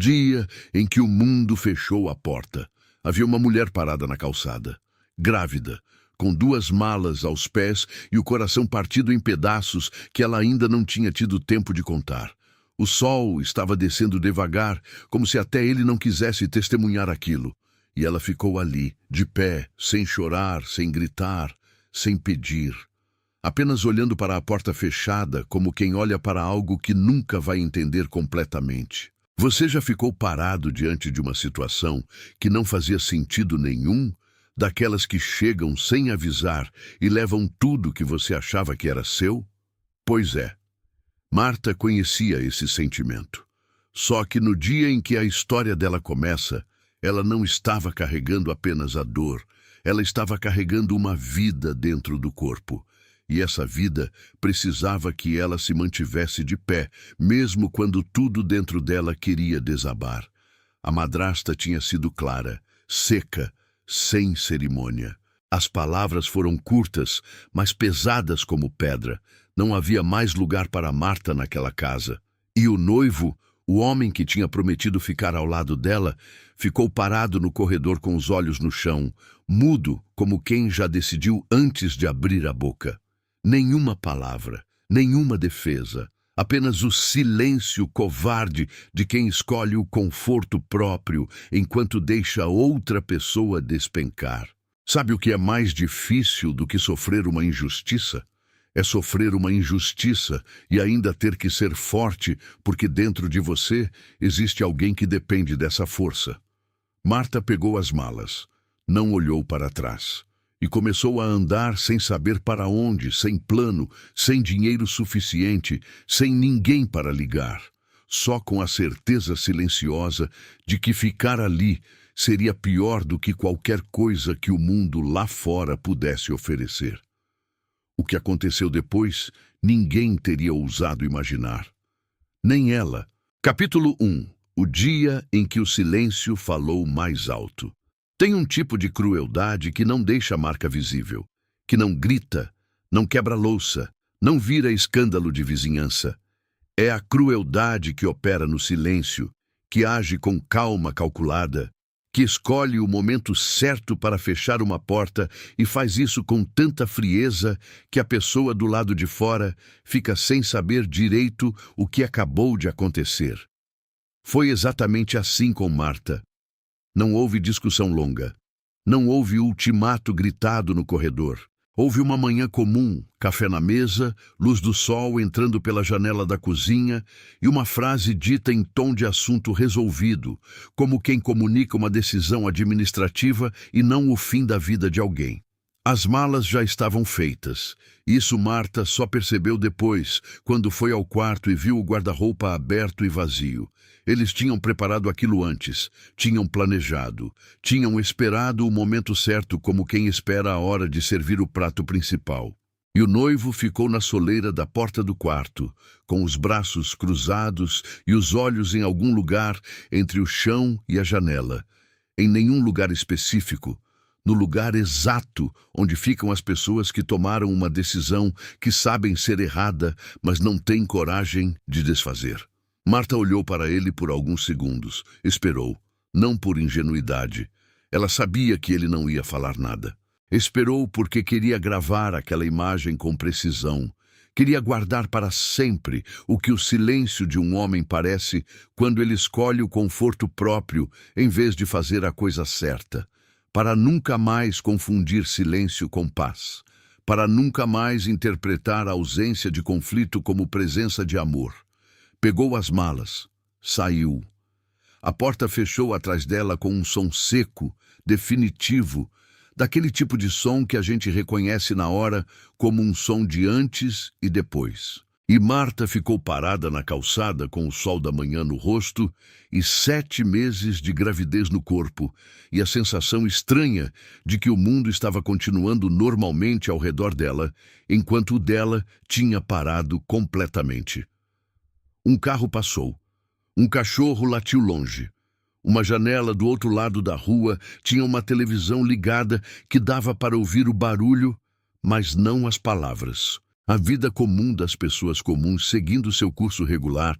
dia em que o mundo fechou a porta, havia uma mulher parada na calçada, grávida, com 2 malas aos pés e o coração partido em pedaços que ela ainda não tinha tido tempo de contar. O sol estava descendo devagar, como se até ele não quisesse testemunhar aquilo. E ela ficou ali, de pé, sem chorar, sem gritar, sem pedir. Apenas olhando para a porta fechada, como quem olha para algo que nunca vai entender completamente. Você já ficou parado diante de uma situação que não fazia sentido nenhum? Daquelas que chegam sem avisar e levam tudo que você achava que era seu? Pois é, Marta conhecia esse sentimento. Só que no dia em que a história dela começa, ela não estava carregando apenas a dor, ela estava carregando uma vida dentro do corpo. E essa vida precisava que ela se mantivesse de pé, mesmo quando tudo dentro dela queria desabar. A madrasta tinha sido clara, seca, sem cerimônia. As palavras foram curtas, mas pesadas como pedra. Não havia mais lugar para Marta naquela casa. E o noivo, o homem que tinha prometido ficar ao lado dela, ficou parado no corredor com os olhos no chão, mudo como quem já decidiu antes de abrir a boca. Nenhuma palavra, nenhuma defesa, apenas o silêncio covarde de quem escolhe o conforto próprio enquanto deixa outra pessoa despencar. Sabe o que é mais difícil do que sofrer uma injustiça? É sofrer uma injustiça e ainda ter que ser forte porque dentro de você existe alguém que depende dessa força. Marta pegou as malas, não olhou para trás. E começou a andar sem saber para onde, sem plano, sem dinheiro suficiente, sem ninguém para ligar. Só com a certeza silenciosa de que ficar ali seria pior do que qualquer coisa que o mundo lá fora pudesse oferecer. O que aconteceu depois, ninguém teria ousado imaginar. Nem ela. Capítulo 1. O dia em que o silêncio falou mais alto. Tem um tipo de crueldade que não deixa marca visível, que não grita, não quebra louça, não vira escândalo de vizinhança. É a crueldade que opera no silêncio, que age com calma calculada, que escolhe o momento certo para fechar uma porta e faz isso com tanta frieza que a pessoa do lado de fora fica sem saber direito o que acabou de acontecer. Foi exatamente assim com Marta. Não houve discussão longa. Não houve ultimato gritado no corredor. Houve uma manhã comum, café na mesa, luz do sol entrando pela janela da cozinha e uma frase dita em tom de assunto resolvido, como quem comunica uma decisão administrativa e não o fim da vida de alguém. As malas já estavam feitas. Isso Marta só percebeu depois, quando foi ao quarto e viu o guarda-roupa aberto e vazio. Eles tinham preparado aquilo antes, tinham planejado, tinham esperado o momento certo como quem espera a hora de servir o prato principal. E o noivo ficou na soleira da porta do quarto, com os braços cruzados e os olhos em algum lugar entre o chão e a janela. Em nenhum lugar específico, no lugar exato onde ficam as pessoas que tomaram uma decisão que sabem ser errada, mas não têm coragem de desfazer. Marta olhou para ele por alguns segundos, esperou, não por ingenuidade. Ela sabia que ele não ia falar nada. Esperou porque queria gravar aquela imagem com precisão. Queria guardar para sempre o que o silêncio de um homem parece quando ele escolhe o conforto próprio em vez de fazer a coisa certa. Para nunca mais confundir silêncio com paz. Para nunca mais interpretar a ausência de conflito como presença de amor. Pegou as malas, saiu. A porta fechou atrás dela com um som seco, definitivo, daquele tipo de som que a gente reconhece na hora como um som de antes e depois. E Marta ficou parada na calçada com o sol da manhã no rosto e 7 meses de gravidez no corpo e a sensação estranha de que o mundo estava continuando normalmente ao redor dela, enquanto o dela tinha parado completamente. Um carro passou. Um cachorro latiu longe. Uma janela do outro lado da rua tinha uma televisão ligada que dava para ouvir o barulho, mas não as palavras. A vida comum das pessoas comuns seguindo seu curso regular,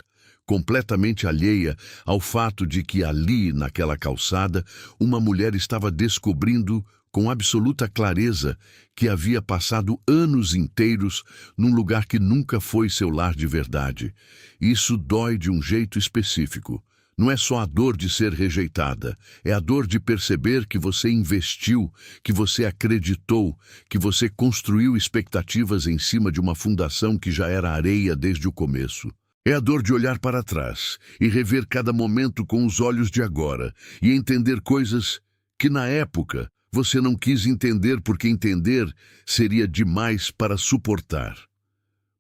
completamente alheia ao fato de que ali, naquela calçada, uma mulher estava descobrindo com absoluta clareza que havia passado anos inteiros num lugar que nunca foi seu lar de verdade. Isso dói de um jeito específico. Não é só a dor de ser rejeitada, é a dor de perceber que você investiu, que você acreditou, que você construiu expectativas em cima de uma fundação que já era areia desde o começo. É a dor de olhar para trás e rever cada momento com os olhos de agora e entender coisas que na época você não quis entender porque entender seria demais para suportar.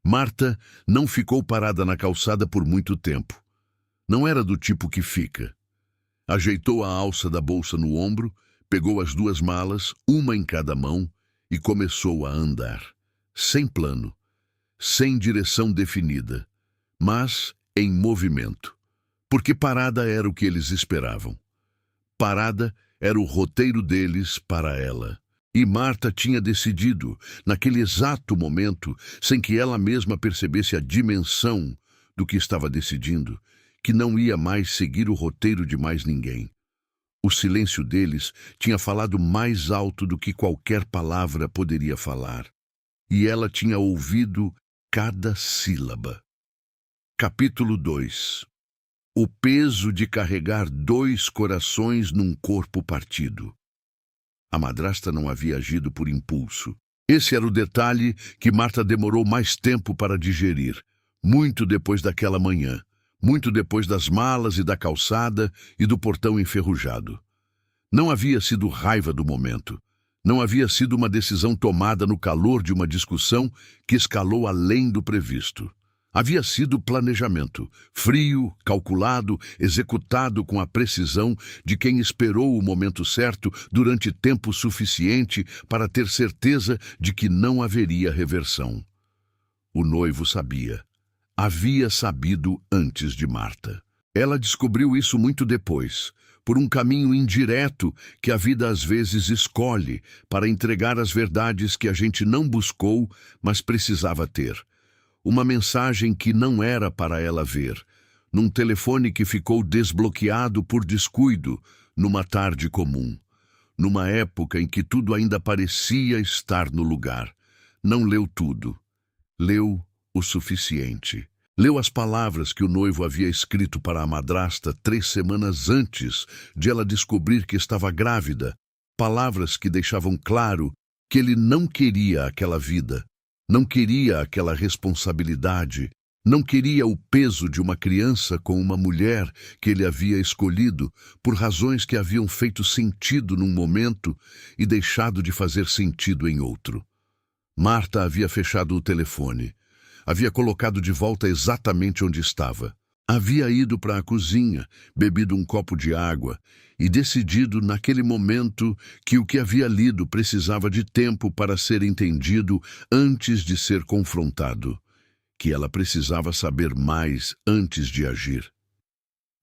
Marta não ficou parada na calçada por muito tempo. Não era do tipo que fica. Ajeitou a alça da bolsa no ombro, pegou as duas malas, uma em cada mão, e começou a andar. Sem plano, sem direção definida, mas em movimento. Porque parada era o que eles esperavam. Parada era o roteiro deles para ela. E Marta tinha decidido, naquele exato momento, sem que ela mesma percebesse a dimensão do que estava decidindo, que não ia mais seguir o roteiro de mais ninguém. O silêncio deles tinha falado mais alto do que qualquer palavra poderia falar. E ela tinha ouvido cada sílaba. Capítulo 2. O peso de carregar 2 corações num corpo partido. A madrasta não havia agido por impulso. Esse era o detalhe que Marta demorou mais tempo para digerir, muito depois daquela manhã. Muito depois das malas e da calçada e do portão enferrujado. Não havia sido raiva do momento. Não havia sido uma decisão tomada no calor de uma discussão que escalou além do previsto. Havia sido planejamento, frio, calculado, executado com a precisão de quem esperou o momento certo durante tempo suficiente para ter certeza de que não haveria reversão. O noivo sabia. Havia sabido antes de Marta. Ela descobriu isso muito depois, por um caminho indireto que a vida às vezes escolhe para entregar as verdades que a gente não buscou, mas precisava ter. Uma mensagem que não era para ela ver, num telefone que ficou desbloqueado por descuido, numa tarde comum. Numa época em que tudo ainda parecia estar no lugar. Não leu tudo. Leu o suficiente. Leu as palavras que o noivo havia escrito para a madrasta 3 semanas antes de ela descobrir que estava grávida. Palavras que deixavam claro que ele não queria aquela vida, não queria aquela responsabilidade, não queria o peso de uma criança com uma mulher que ele havia escolhido por razões que haviam feito sentido num momento e deixado de fazer sentido em outro. Marta havia fechado o telefone. Havia colocado de volta exatamente onde estava. Havia ido para a cozinha, bebido um copo de água e decidido naquele momento que o que havia lido precisava de tempo para ser entendido antes de ser confrontado, que ela precisava saber mais antes de agir.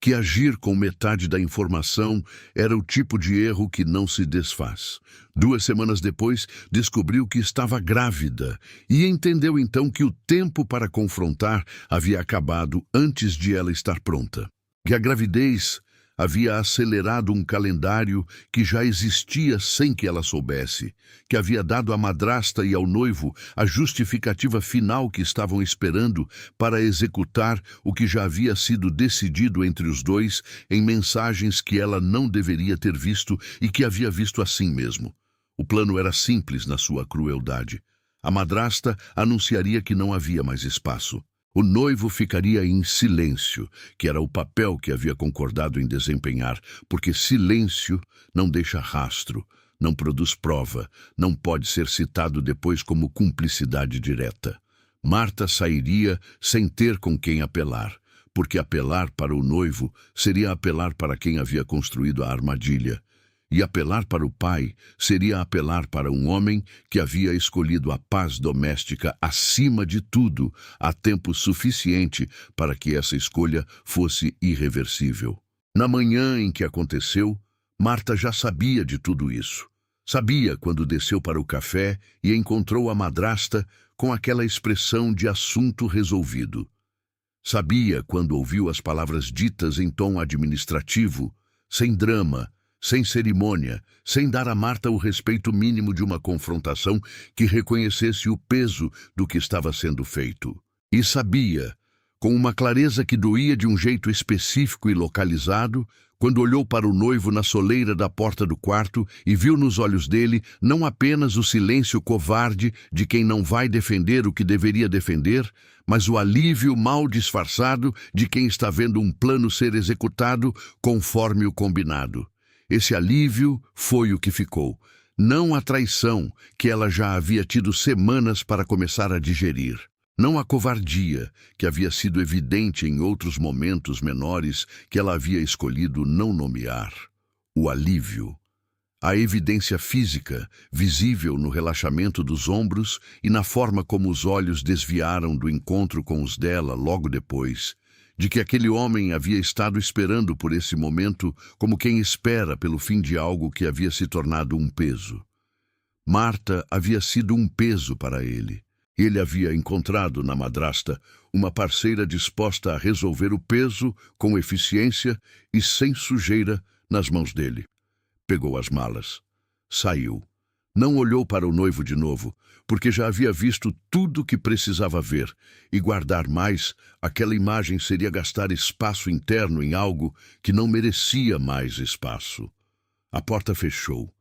Que agir com metade da informação era o tipo de erro que não se desfaz. 2 semanas depois, descobriu que estava grávida e entendeu então que o tempo para confrontar havia acabado antes de ela estar pronta. Que a gravidez havia acelerado um calendário que já existia sem que ela soubesse, que havia dado à madrasta e ao noivo a justificativa final que estavam esperando para executar o que já havia sido decidido entre os dois em mensagens que ela não deveria ter visto e que havia visto assim mesmo. O plano era simples na sua crueldade. A madrasta anunciaria que não havia mais espaço. O noivo ficaria em silêncio, que era o papel que havia concordado em desempenhar, porque silêncio não deixa rastro, não produz prova, não pode ser citado depois como cumplicidade direta. Marta sairia sem ter com quem apelar, porque apelar para o noivo seria apelar para quem havia construído a armadilha. E apelar para o pai seria apelar para um homem que havia escolhido a paz doméstica acima de tudo há tempo suficiente para que essa escolha fosse irreversível. Na manhã em que aconteceu, Marta já sabia de tudo isso. Sabia quando desceu para o café e encontrou a madrasta com aquela expressão de assunto resolvido. Sabia quando ouviu as palavras ditas em tom administrativo, sem drama, sem cerimônia, sem dar a Marta o respeito mínimo de uma confrontação que reconhecesse o peso do que estava sendo feito. E sabia, com uma clareza que doía de um jeito específico e localizado, quando olhou para o noivo na soleira da porta do quarto e viu nos olhos dele não apenas o silêncio covarde de quem não vai defender o que deveria defender, mas o alívio mal disfarçado de quem está vendo um plano ser executado conforme o combinado. Esse alívio foi o que ficou, não a traição que ela já havia tido semanas para começar a digerir. Não a covardia, que havia sido evidente em outros momentos menores que ela havia escolhido não nomear. O alívio. A evidência física, visível no relaxamento dos ombros e na forma como os olhos desviaram do encontro com os dela logo depois, de que aquele homem havia estado esperando por esse momento como quem espera pelo fim de algo que havia se tornado um peso. Marta havia sido um peso para ele. Ele havia encontrado na madrasta uma parceira disposta a resolver o peso com eficiência e sem sujeira nas mãos dele. Pegou as malas. Saiu. Não olhou para o noivo de novo, porque já havia visto tudo o que precisava ver, e guardar mais aquela imagem seria gastar espaço interno em algo que não merecia mais espaço. A porta fechou,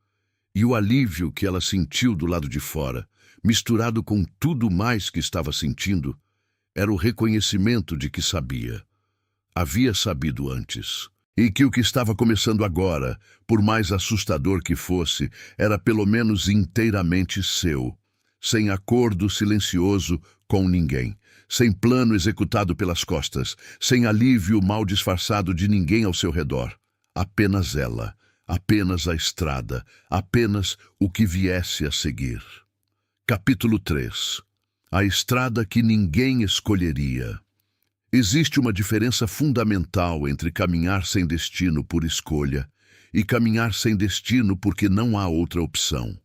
e o alívio que ela sentiu do lado de fora, misturado com tudo mais que estava sentindo, era o reconhecimento de que sabia. Havia sabido antes. E que o que estava começando agora, por mais assustador que fosse, era pelo menos inteiramente seu. Sem acordo silencioso com ninguém. Sem plano executado pelas costas. Sem alívio mal disfarçado de ninguém ao seu redor. Apenas ela. Apenas a estrada. Apenas o que viesse a seguir. Capítulo 3. A estrada que ninguém escolheria. Existe uma diferença fundamental entre caminhar sem destino por escolha e caminhar sem destino porque não há outra opção.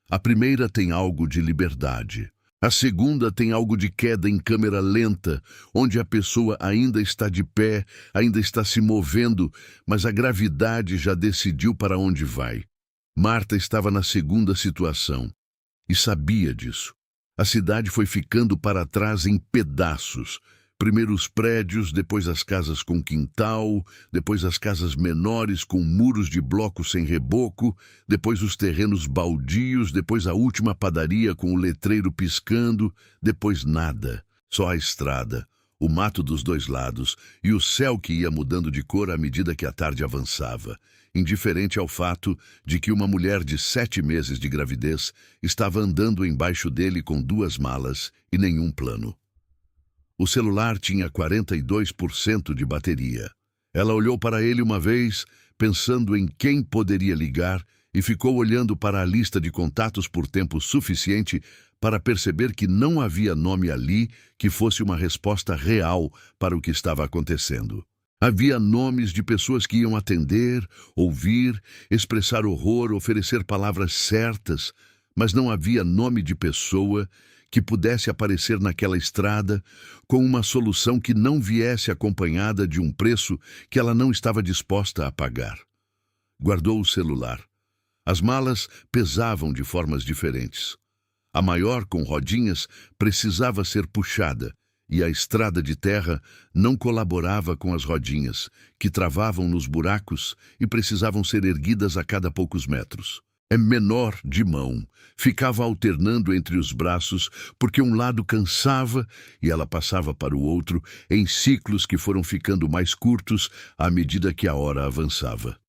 A primeira tem algo de liberdade. A segunda tem algo de queda em câmera lenta, onde a pessoa ainda está de pé, ainda está se movendo, mas a gravidade já decidiu para onde vai. Marta estava na segunda situação. E sabia disso. A cidade foi ficando para trás em pedaços. Primeiro os prédios, depois as casas com quintal, depois as casas menores com muros de bloco sem reboco, depois os terrenos baldios, depois a última padaria com o letreiro piscando, depois nada. Só a estrada, o mato dos dois lados e o céu que ia mudando de cor à medida que a tarde avançava. Indiferente ao fato de que uma mulher de 7 meses de gravidez estava andando embaixo dele com 2 malas e nenhum plano. O celular tinha 42% de bateria. Ela olhou para ele uma vez, pensando em quem poderia ligar, e ficou olhando para a lista de contatos por tempo suficiente para perceber que não havia nome ali que fosse uma resposta real para o que estava acontecendo. Havia nomes de pessoas que iam atender, ouvir, expressar horror, oferecer palavras certas, mas não havia nome de pessoa que pudesse aparecer naquela estrada com uma solução que não viesse acompanhada de um preço que ela não estava disposta a pagar. Guardou o celular. As malas pesavam de formas diferentes. A maior, com rodinhas, precisava ser puxada, e a estrada de terra não colaborava com as rodinhas, que travavam nos buracos e precisavam ser erguidas a cada poucos metros. É menor de mão, ficava alternando entre os braços, porque um lado cansava e ela passava para o outro em ciclos que foram ficando mais curtos à medida que a hora avançava.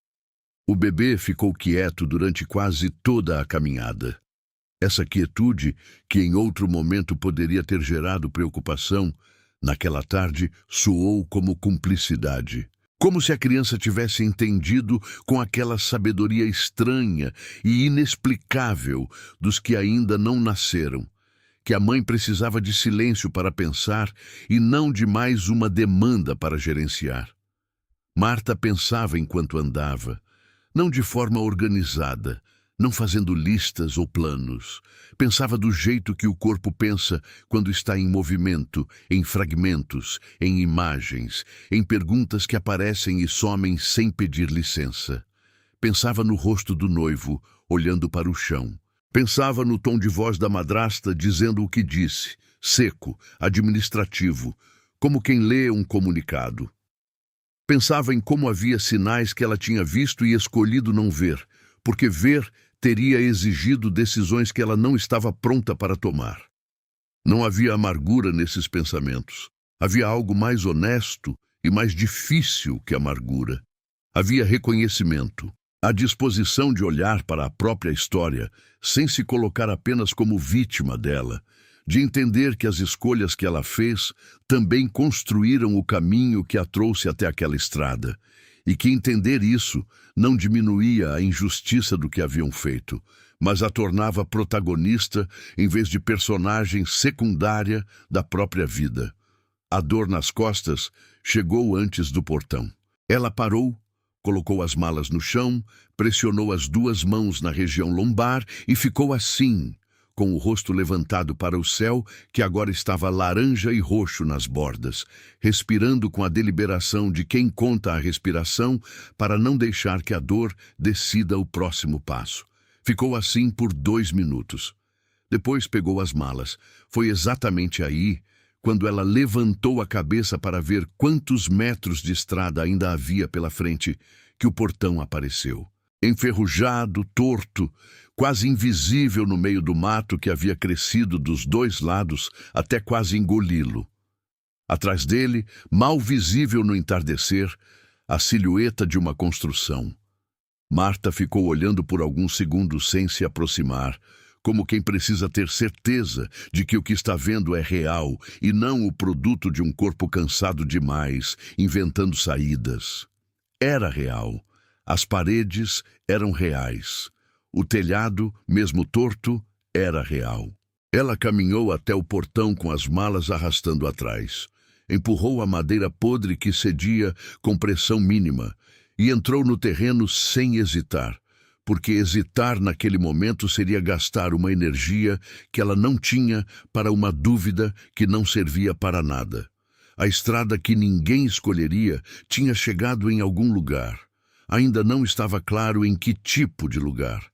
O bebê ficou quieto durante quase toda a caminhada. Essa quietude, que em outro momento poderia ter gerado preocupação, naquela tarde soou como cumplicidade. Como se a criança tivesse entendido com aquela sabedoria estranha e inexplicável dos que ainda não nasceram, que a mãe precisava de silêncio para pensar e não de mais uma demanda para gerenciar. Marta pensava enquanto andava, não de forma organizada, não fazendo listas ou planos. Pensava do jeito que o corpo pensa quando está em movimento, em fragmentos, em imagens, em perguntas que aparecem e somem sem pedir licença. Pensava no rosto do noivo, olhando para o chão. Pensava no tom de voz da madrasta dizendo o que disse, seco, administrativo, como quem lê um comunicado. Pensava em como havia sinais que ela tinha visto e escolhido não ver, porque ver teria exigido decisões que ela não estava pronta para tomar. Não havia amargura nesses pensamentos. Havia algo mais honesto e mais difícil que amargura. Havia reconhecimento, a disposição de olhar para a própria história sem se colocar apenas como vítima dela, de entender que as escolhas que ela fez também construíram o caminho que a trouxe até aquela estrada, e que entender isso não diminuía a injustiça do que haviam feito, mas a tornava protagonista em vez de personagem secundária da própria vida. A dor nas costas chegou antes do portão. Ela parou, colocou as malas no chão, pressionou as duas mãos na região lombar e ficou assim, com o rosto levantado para o céu, que agora estava laranja e roxo nas bordas, respirando com a deliberação de quem conta a respiração para não deixar que a dor decida o próximo passo. Ficou assim por 2 minutos. Depois pegou as malas. Foi exatamente aí, quando ela levantou a cabeça para ver quantos metros de estrada ainda havia pela frente, que o portão apareceu. Enferrujado, torto, quase invisível no meio do mato que havia crescido dos 2 lados até quase engoli-lo. Atrás dele, mal visível no entardecer, a silhueta de uma construção. Marta ficou olhando por alguns segundos sem se aproximar, como quem precisa ter certeza de que o que está vendo é real e não o produto de um corpo cansado demais, inventando saídas. Era real. As paredes eram reais. O telhado, mesmo torto, era real. Ela caminhou até o portão com as malas arrastando atrás. Empurrou a madeira podre que cedia com pressão mínima e entrou no terreno sem hesitar, porque hesitar naquele momento seria gastar uma energia que ela não tinha para uma dúvida que não servia para nada. A estrada que ninguém escolheria tinha chegado em algum lugar. Ainda não estava claro em que tipo de lugar,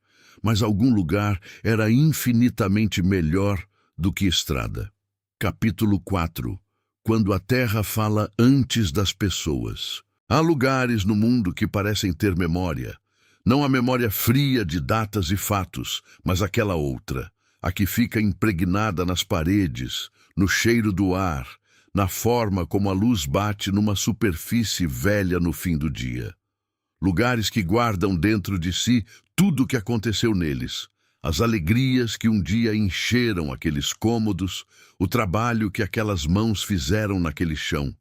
mas algum lugar era infinitamente melhor do que estrada. Capítulo 4. Quando a terra fala antes das pessoas. Há lugares no mundo que parecem ter memória. Não a memória fria de datas e fatos, mas aquela outra, a que fica impregnada nas paredes, no cheiro do ar, na forma como a luz bate numa superfície velha no fim do dia. Lugares que guardam dentro de si tudo o que aconteceu neles, as alegrias que um dia encheram aqueles cômodos, o trabalho que aquelas mãos fizeram naquele chão,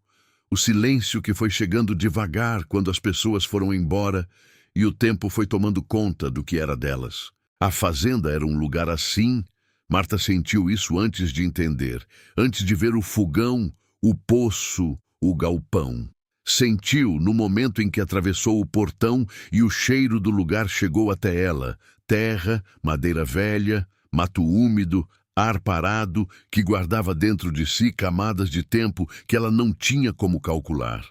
o silêncio que foi chegando devagar quando as pessoas foram embora e o tempo foi tomando conta do que era delas. A fazenda era um lugar assim. Marta sentiu isso antes de entender, antes de ver o fogão, o poço, o galpão. Sentiu no momento em que atravessou o portão e o cheiro do lugar chegou até ela. Terra, madeira velha, mato úmido, ar parado, que guardava dentro de si camadas de tempo que ela não tinha como calcular.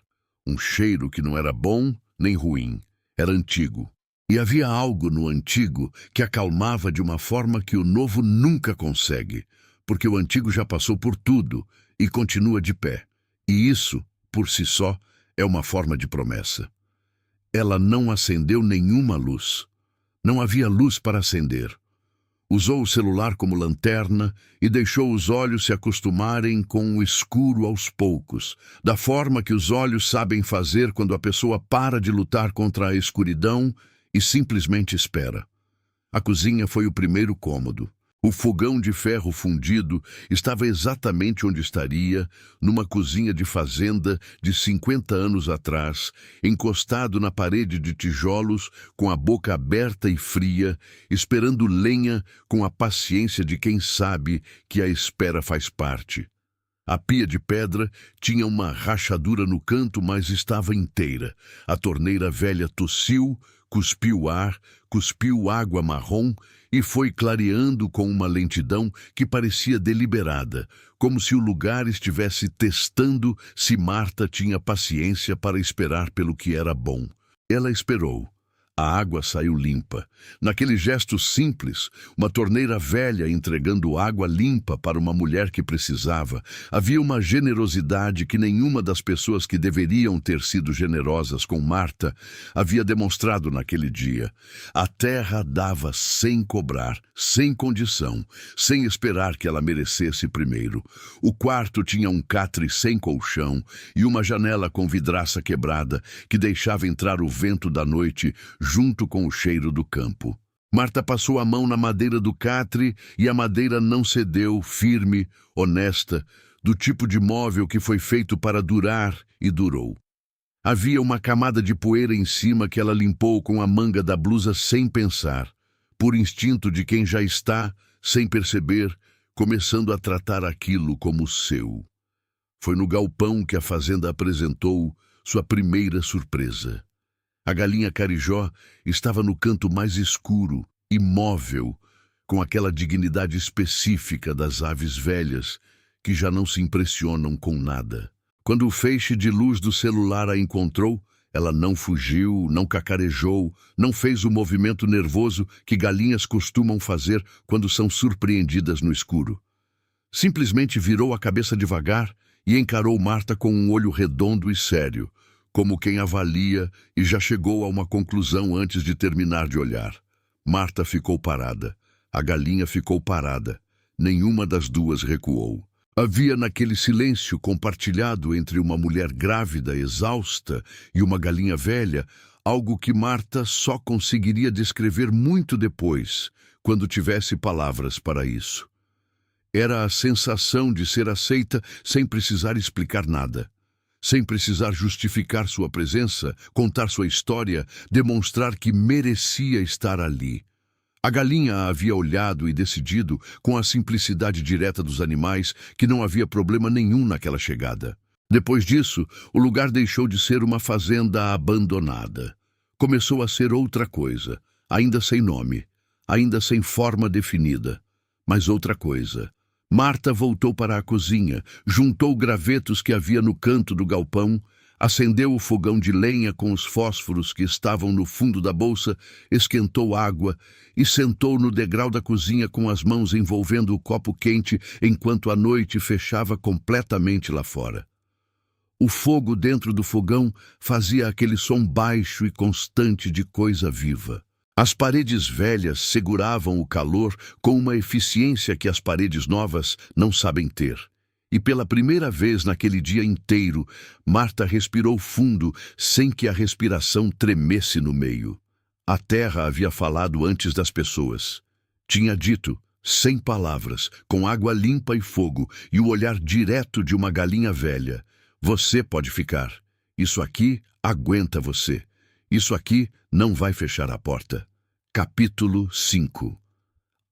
Um cheiro que não era bom nem ruim, era antigo. E havia algo no antigo que acalmava de uma forma que o novo nunca consegue, porque o antigo já passou por tudo e continua de pé. E isso, por si só, é uma forma de promessa. Ela não acendeu nenhuma luz. Não havia luz para acender. Usou o celular como lanterna e deixou os olhos se acostumarem com o escuro aos poucos, da forma que os olhos sabem fazer quando a pessoa para de lutar contra a escuridão e simplesmente espera. A cozinha foi o primeiro cômodo. O fogão de ferro fundido estava exatamente onde estaria, numa cozinha de fazenda de 50 anos atrás, encostado na parede de tijolos, com a boca aberta e fria, esperando lenha com a paciência de quem sabe que a espera faz parte. A pia de pedra tinha uma rachadura no canto, mas estava inteira. A torneira velha tossiu, cuspiu ar, cuspiu água marrom e foi clareando com uma lentidão que parecia deliberada, como se o lugar estivesse testando se Marta tinha paciência para esperar pelo que era bom. Ela esperou. A água saiu limpa. Naquele gesto simples, uma torneira velha entregando água limpa para uma mulher que precisava, havia uma generosidade que nenhuma das pessoas que deveriam ter sido generosas com Marta havia demonstrado naquele dia. A terra dava sem cobrar, sem condição, sem esperar que ela merecesse primeiro. O quarto tinha um catre sem colchão e uma janela com vidraça quebrada que deixava entrar o vento da noite junto com o cheiro do campo. Marta passou a mão na madeira do catre e a madeira não cedeu, firme, honesta, do tipo de móvel que foi feito para durar e durou. Havia uma camada de poeira em cima que ela limpou com a manga da blusa sem pensar, por instinto de quem já está, sem perceber, começando a tratar aquilo como seu. Foi no galpão que a fazenda apresentou sua primeira surpresa. A galinha carijó estava no canto mais escuro, imóvel, com aquela dignidade específica das aves velhas, que já não se impressionam com nada. Quando o feixe de luz do celular a encontrou, ela não fugiu, não cacarejou, não fez o movimento nervoso que galinhas costumam fazer quando são surpreendidas no escuro. Simplesmente virou a cabeça devagar e encarou Marta com um olho redondo e sério, como quem avalia e já chegou a uma conclusão antes de terminar de olhar. Marta ficou parada. A galinha ficou parada. Nenhuma das duas recuou. Havia naquele silêncio compartilhado entre uma mulher grávida, exausta, e uma galinha velha, algo que Marta só conseguiria descrever muito depois, quando tivesse palavras para isso. Era a sensação de ser aceita sem precisar explicar nada. Sem precisar justificar sua presença, contar sua história, demonstrar que merecia estar ali. A galinha a havia olhado e decidido, com a simplicidade direta dos animais, que não havia problema nenhum naquela chegada. Depois disso, o lugar deixou de ser uma fazenda abandonada. Começou a ser outra coisa, ainda sem nome, ainda sem forma definida, mas outra coisa. Marta voltou para a cozinha, juntou gravetos que havia no canto do galpão, acendeu o fogão de lenha com os fósforos que estavam no fundo da bolsa, esquentou água e sentou no degrau da cozinha com as mãos envolvendo o copo quente enquanto a noite fechava completamente lá fora. O fogo dentro do fogão fazia aquele som baixo e constante de coisa viva. As paredes velhas seguravam o calor com uma eficiência que as paredes novas não sabem ter. E pela primeira vez naquele dia inteiro, Marta respirou fundo sem que a respiração tremesse no meio. A terra havia falado antes das pessoas. Tinha dito, sem palavras, com água limpa e fogo, e o olhar direto de uma galinha velha: "Você pode ficar. Isso aqui aguenta você. Isso aqui não vai fechar a porta." Capítulo 5.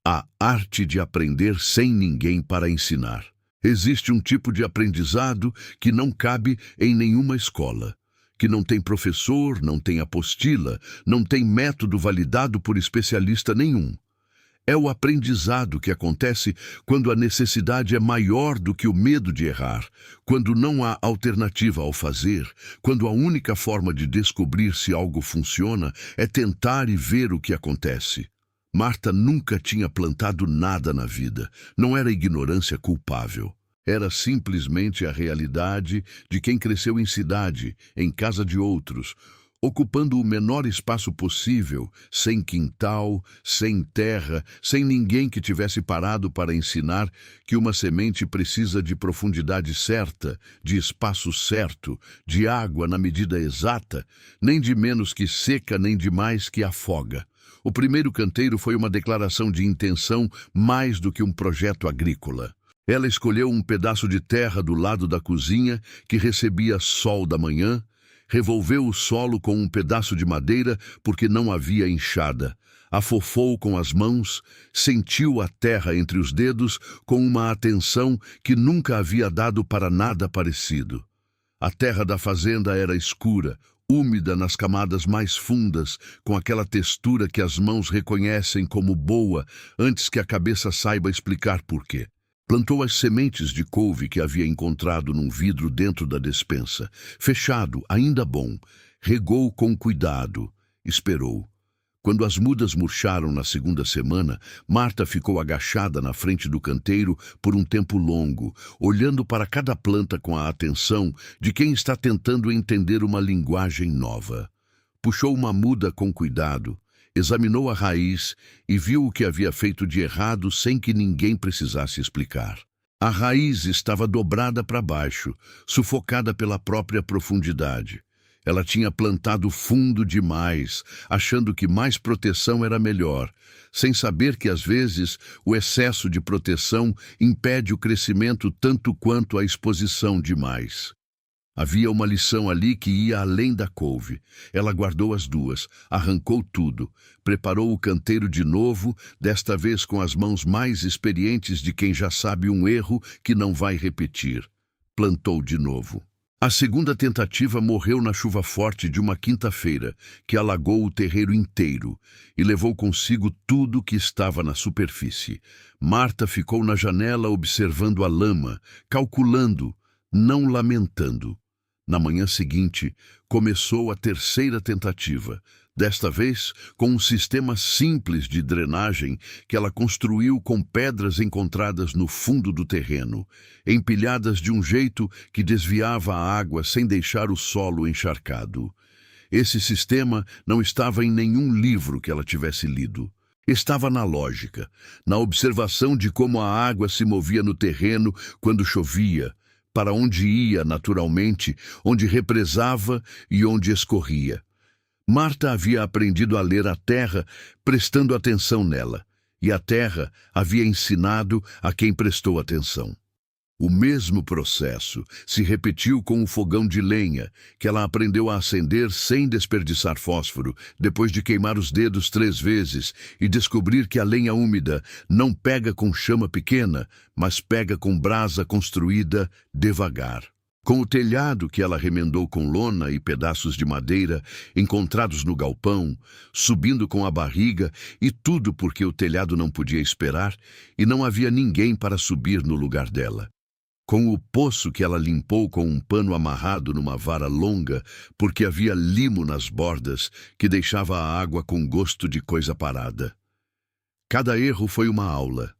A arte de aprender sem ninguém para ensinar. Existe um tipo de aprendizado que não cabe em nenhuma escola, que não tem professor, não tem apostila, não tem método validado por especialista nenhum. É o aprendizado que acontece quando a necessidade é maior do que o medo de errar, quando não há alternativa ao fazer, quando a única forma de descobrir se algo funciona é tentar e ver o que acontece. Marta nunca tinha plantado nada na vida. Não era ignorância culpável. Era simplesmente a realidade de quem cresceu em cidade, em casa de outros, ocupando o menor espaço possível, sem quintal, sem terra, sem ninguém que tivesse parado para ensinar que uma semente precisa de profundidade certa, de espaço certo, de água na medida exata, nem de menos que seca, nem de mais que afoga. O primeiro canteiro foi uma declaração de intenção mais do que um projeto agrícola. Ela escolheu um pedaço de terra do lado da cozinha que recebia sol da manhã, Revolveu o solo com um pedaço de madeira porque não havia enxada. Afofou com as mãos, sentiu a terra entre os dedos com uma atenção que nunca havia dado para nada parecido. A terra da fazenda era escura, úmida nas camadas mais fundas, com aquela textura que as mãos reconhecem como boa antes que a cabeça saiba explicar por quê. Plantou as sementes de couve que havia encontrado num vidro dentro da despensa. Fechado, ainda bom. Regou com cuidado. Esperou. Quando as mudas murcharam na segunda semana, Marta ficou agachada na frente do canteiro por um tempo longo, olhando para cada planta com a atenção de quem está tentando entender uma linguagem nova. Puxou uma muda com cuidado, examinou a raiz e viu o que havia feito de errado sem que ninguém precisasse explicar. A raiz estava dobrada para baixo, sufocada pela própria profundidade. Ela tinha plantado fundo demais, achando que mais proteção era melhor, sem saber que às vezes o excesso de proteção impede o crescimento tanto quanto a exposição demais. Havia uma lição ali que ia além da couve. Ela guardou as duas, arrancou tudo, preparou o canteiro de novo, desta vez com as mãos mais experientes de quem já sabe um erro que não vai repetir. Plantou de novo. A segunda tentativa morreu na chuva forte de uma quinta-feira, que alagou o terreiro inteiro e levou consigo tudo que estava na superfície. Marta ficou na janela observando a lama, calculando, não lamentando. Na manhã seguinte, começou a terceira tentativa, desta vez com um sistema simples de drenagem que ela construiu com pedras encontradas no fundo do terreno, empilhadas de um jeito que desviava a água sem deixar o solo encharcado. Esse sistema não estava em nenhum livro que ela tivesse lido. Estava na lógica, na observação de como a água se movia no terreno quando chovia, para onde ia naturalmente, onde represava e onde escorria. Marta havia aprendido a ler a terra prestando atenção nela, e a terra havia ensinado a quem prestou atenção. O mesmo processo se repetiu com o fogão de lenha, que ela aprendeu a acender sem desperdiçar fósforo, depois de queimar os dedos 3 vezes e descobrir que a lenha úmida não pega com chama pequena, mas pega com brasa construída devagar. Com o telhado que ela remendou com lona e pedaços de madeira encontrados no galpão, subindo com a barriga, e tudo porque o telhado não podia esperar e não havia ninguém para subir no lugar dela. Com o poço que ela limpou com um pano amarrado numa vara longa, porque havia limo nas bordas que deixava a água com gosto de coisa parada. Cada erro foi uma aula.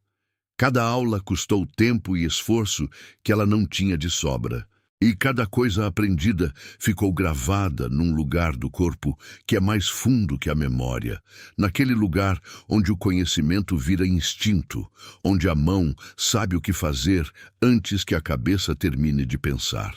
Cada aula custou tempo e esforço que ela não tinha de sobra. E cada coisa aprendida ficou gravada num lugar do corpo que é mais fundo que a memória, naquele lugar onde o conhecimento vira instinto, onde a mão sabe o que fazer antes que a cabeça termine de pensar.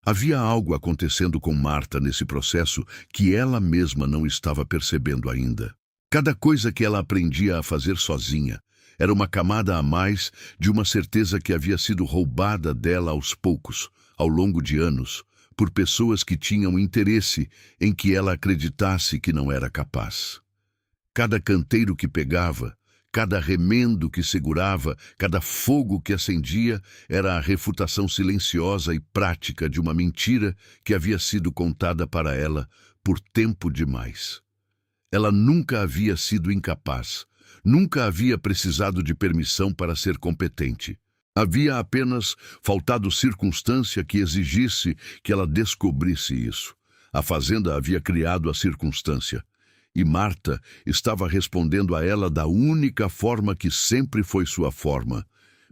Havia algo acontecendo com Marta nesse processo que ela mesma não estava percebendo ainda. Cada coisa que ela aprendia a fazer sozinha era uma camada a mais de uma certeza que havia sido roubada dela aos poucos, ao longo de anos, por pessoas que tinham interesse em que ela acreditasse que não era capaz. Cada canteiro que pegava, cada remendo que segurava, cada fogo que acendia era a refutação silenciosa e prática de uma mentira que havia sido contada para ela por tempo demais. Ela nunca havia sido incapaz, nunca havia precisado de permissão para ser competente. Havia apenas faltado circunstância que exigisse que ela descobrisse isso. A fazenda havia criado a circunstância, e Marta estava respondendo a ela da única forma que sempre foi sua forma,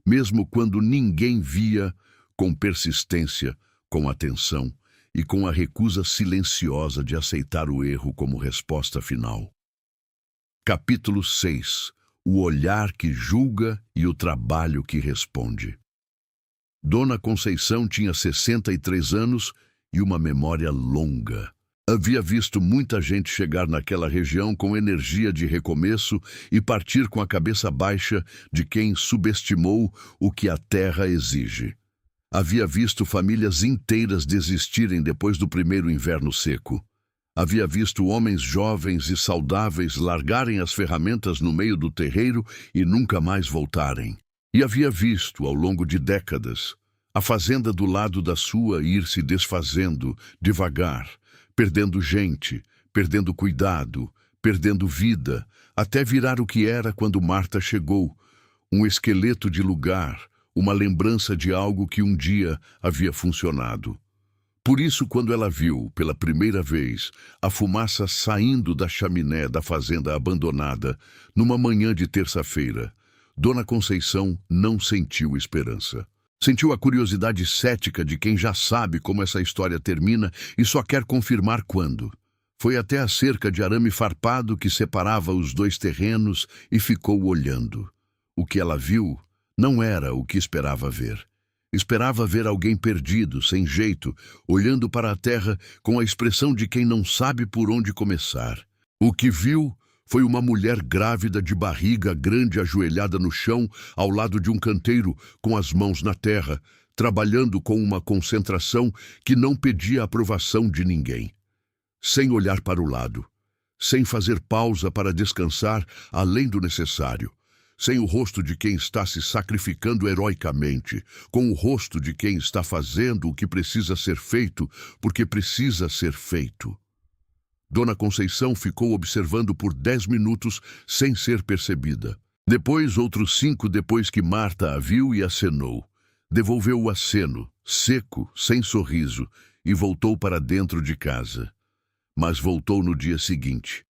mesmo quando ninguém via, com persistência, com atenção e com a recusa silenciosa de aceitar o erro como resposta final. Capítulo 6. O olhar que julga e o trabalho que responde. Dona Conceição tinha 63 anos e uma memória longa. Havia visto muita gente chegar naquela região com energia de recomeço e partir com a cabeça baixa de quem subestimou o que a terra exige. Havia visto famílias inteiras desistirem depois do primeiro inverno seco. Havia visto homens jovens e saudáveis largarem as ferramentas no meio do terreiro e nunca mais voltarem. E havia visto, ao longo de décadas, a fazenda do lado da sua ir se desfazendo devagar, perdendo gente, perdendo cuidado, perdendo vida, até virar o que era quando Marta chegou, um esqueleto de lugar, uma lembrança de algo que um dia havia funcionado. Por isso, quando ela viu, pela primeira vez, a fumaça saindo da chaminé da fazenda abandonada, numa manhã de terça-feira, Dona Conceição não sentiu esperança. Sentiu a curiosidade cética de quem já sabe como essa história termina e só quer confirmar quando. Foi até a cerca de arame farpado que separava os dois terrenos e ficou olhando. O que ela viu não era o que esperava ver. Esperava ver alguém perdido, sem jeito, olhando para a terra com a expressão de quem não sabe por onde começar. O que viu foi uma mulher grávida de barriga grande ajoelhada no chão, ao lado de um canteiro, com as mãos na terra, trabalhando com uma concentração que não pedia aprovação de ninguém. Sem olhar para o lado, sem fazer pausa para descansar além do necessário, sem o rosto de quem está se sacrificando heroicamente, com o rosto de quem está fazendo o que precisa ser feito, porque precisa ser feito. Dona Conceição ficou observando por 10 minutos sem ser percebida. Depois, outros 5 depois que Marta a viu e acenou. Devolveu o aceno, seco, sem sorriso, e voltou para dentro de casa. Mas voltou no dia seguinte.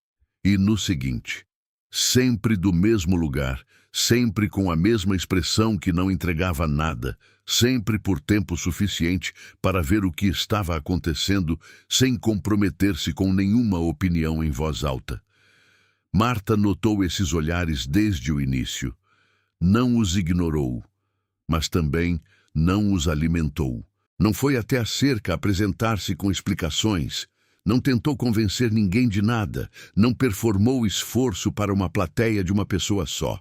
E no seguinte. Sempre do mesmo lugar, sempre com a mesma expressão que não entregava nada, sempre por tempo suficiente para ver o que estava acontecendo, sem comprometer-se com nenhuma opinião em voz alta. Marta notou esses olhares desde o início. Não os ignorou, mas também não os alimentou. Não foi até a cerca apresentar-se com explicações. Não tentou convencer ninguém de nada, não performou esforço para uma plateia de uma pessoa só.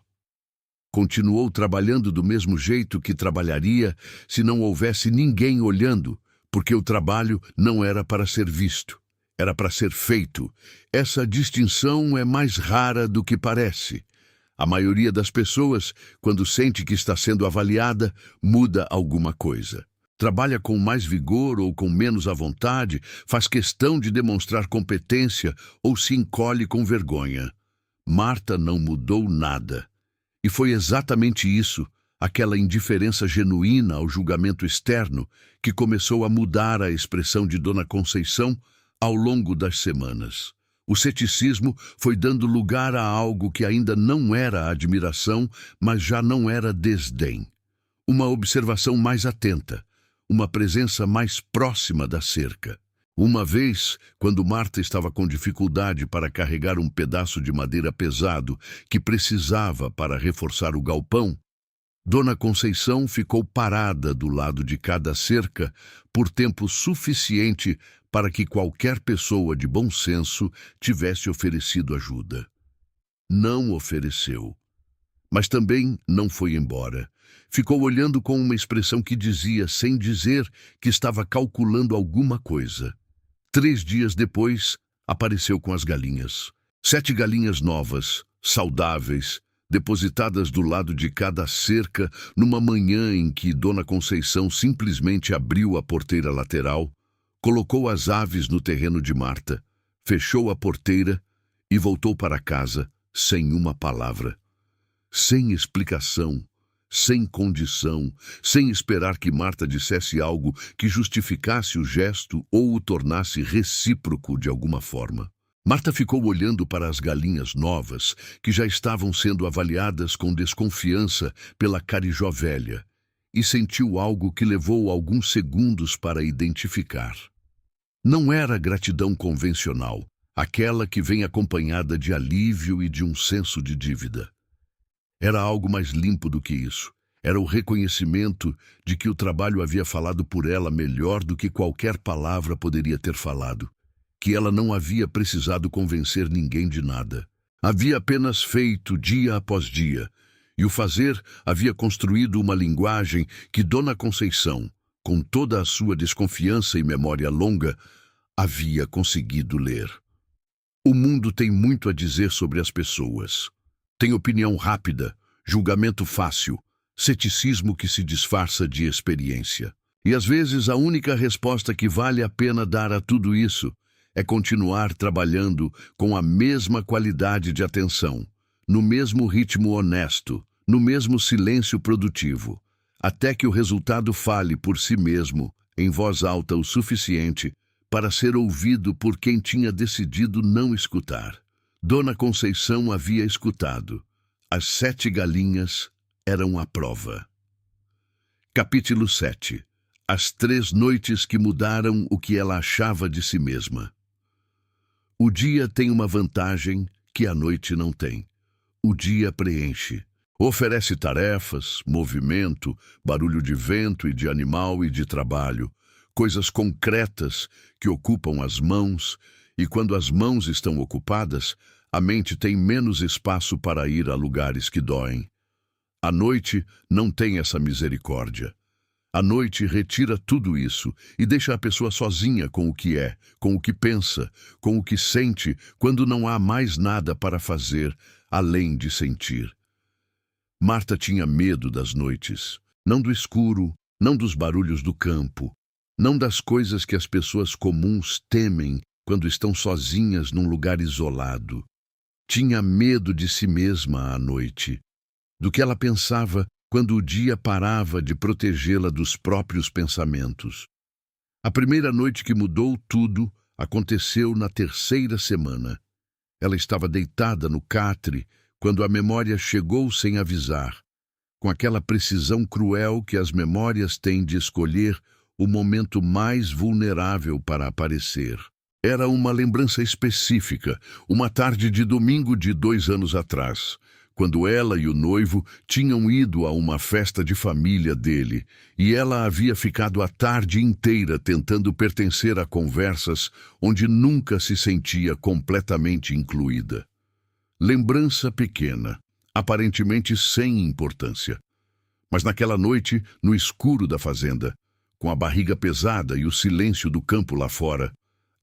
Continuou trabalhando do mesmo jeito que trabalharia se não houvesse ninguém olhando, porque o trabalho não era para ser visto, era para ser feito. Essa distinção é mais rara do que parece. A maioria das pessoas, quando sente que está sendo avaliada, muda alguma coisa. Trabalha com mais vigor ou com menos à vontade, faz questão de demonstrar competência ou se encolhe com vergonha. Marta não mudou nada. E foi exatamente isso, aquela indiferença genuína ao julgamento externo, que começou a mudar a expressão de Dona Conceição ao longo das semanas. O ceticismo foi dando lugar a algo que ainda não era admiração, mas já não era desdém. Uma observação mais atenta. Uma presença mais próxima da cerca. Uma vez, quando Marta estava com dificuldade para carregar um pedaço de madeira pesado que precisava para reforçar o galpão, Dona Conceição ficou parada do lado de cada cerca por tempo suficiente para que qualquer pessoa de bom senso tivesse oferecido ajuda. Não ofereceu. Mas também não foi embora. Ficou olhando com uma expressão que dizia, sem dizer, que estava calculando alguma coisa. 3 dias depois, apareceu com as galinhas. 7 galinhas novas, saudáveis, depositadas do lado de cada cerca, numa manhã em que Dona Conceição simplesmente abriu a porteira lateral, colocou as aves no terreno de Marta, fechou a porteira e voltou para casa sem uma palavra. Sem explicação, sem condição, sem esperar que Marta dissesse algo que justificasse o gesto ou o tornasse recíproco de alguma forma. Marta ficou olhando para as galinhas novas, que já estavam sendo avaliadas com desconfiança pela Carijó velha, e sentiu algo que levou alguns segundos para identificar. Não era gratidão convencional, aquela que vem acompanhada de alívio e de um senso de dívida. Era algo mais limpo do que isso. Era o reconhecimento de que o trabalho havia falado por ela melhor do que qualquer palavra poderia ter falado. Que ela não havia precisado convencer ninguém de nada. Havia apenas feito dia após dia. E o fazer havia construído uma linguagem que Dona Conceição, com toda a sua desconfiança e memória longa, havia conseguido ler. O mundo tem muito a dizer sobre as pessoas. Tem opinião rápida, julgamento fácil, ceticismo que se disfarça de experiência. E às vezes a única resposta que vale a pena dar a tudo isso é continuar trabalhando com a mesma qualidade de atenção, no mesmo ritmo honesto, no mesmo silêncio produtivo, até que o resultado fale por si mesmo, em voz alta o suficiente para ser ouvido por quem tinha decidido não escutar. Dona Conceição havia escutado. As 7 galinhas eram a prova. Capítulo 7. As 3 noites que mudaram o que ela achava de si mesma. O dia tem uma vantagem que a noite não tem. O dia preenche. Oferece tarefas, movimento, barulho de vento e de animal e de trabalho, coisas concretas que ocupam as mãos, e quando as mãos estão ocupadas, a mente tem menos espaço para ir a lugares que doem. A noite não tem essa misericórdia. A noite retira tudo isso e deixa a pessoa sozinha com o que é, com o que pensa, com o que sente, quando não há mais nada para fazer além de sentir. Marta tinha medo das noites, não do escuro, não dos barulhos do campo, não das coisas que as pessoas comuns temem quando estão sozinhas num lugar isolado. Tinha medo de si mesma à noite, do que ela pensava quando o dia parava de protegê-la dos próprios pensamentos. A primeira noite que mudou tudo aconteceu na 3ª semana. Ela estava deitada no catre quando a memória chegou sem avisar, com aquela precisão cruel que as memórias têm de escolher o momento mais vulnerável para aparecer. Era uma lembrança específica, uma tarde de domingo de 2 anos atrás, quando ela e o noivo tinham ido a uma festa de família dele, e ela havia ficado a tarde inteira tentando pertencer a conversas onde nunca se sentia completamente incluída. Lembrança pequena, aparentemente sem importância. Mas naquela noite, no escuro da fazenda, com a barriga pesada e o silêncio do campo lá fora,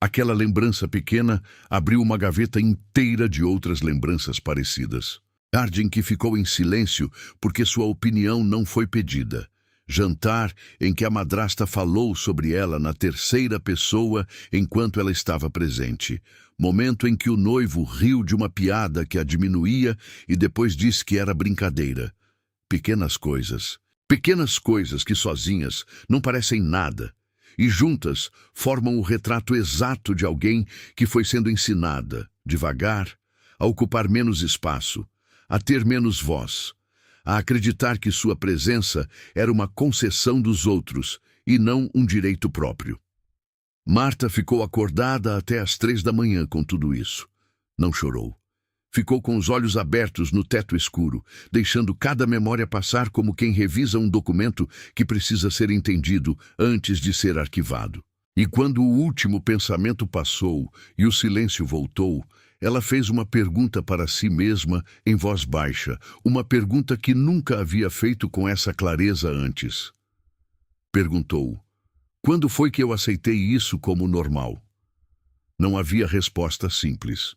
aquela lembrança pequena abriu uma gaveta inteira de outras lembranças parecidas. Tarde em que ficou em silêncio porque sua opinião não foi pedida. Jantar em que a madrasta falou sobre ela na 3ª pessoa enquanto ela estava presente. Momento em que o noivo riu de uma piada que a diminuía e depois disse que era brincadeira. Pequenas coisas que sozinhas não parecem nada e juntas formam o retrato exato de alguém que foi sendo ensinada, devagar, a ocupar menos espaço, a ter menos voz, a acreditar que sua presença era uma concessão dos outros e não um direito próprio. Marta ficou acordada até às 3 da manhã com tudo isso. Não chorou. Ficou com os olhos abertos no teto escuro, deixando cada memória passar como quem revisa um documento que precisa ser entendido antes de ser arquivado. E quando o último pensamento passou e o silêncio voltou, ela fez uma pergunta para si mesma em voz baixa, uma pergunta que nunca havia feito com essa clareza antes. Perguntou: quando foi que eu aceitei isso como normal? Não havia resposta simples,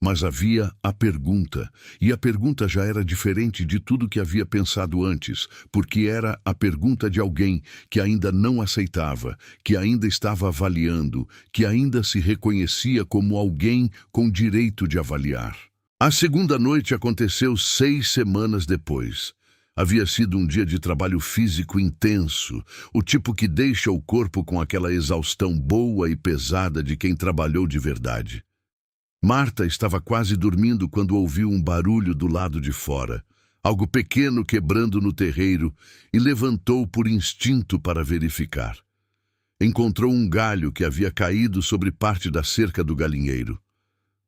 mas havia a pergunta, e a pergunta já era diferente de tudo que havia pensado antes, porque era a pergunta de alguém que ainda não aceitava, que ainda estava avaliando, que ainda se reconhecia como alguém com direito de avaliar. A segunda noite aconteceu 6 semanas depois. Havia sido um dia de trabalho físico intenso, o tipo que deixa o corpo com aquela exaustão boa e pesada de quem trabalhou de verdade. Marta estava quase dormindo quando ouviu um barulho do lado de fora, algo pequeno quebrando no terreiro, e levantou por instinto para verificar. Encontrou um galho que havia caído sobre parte da cerca do galinheiro.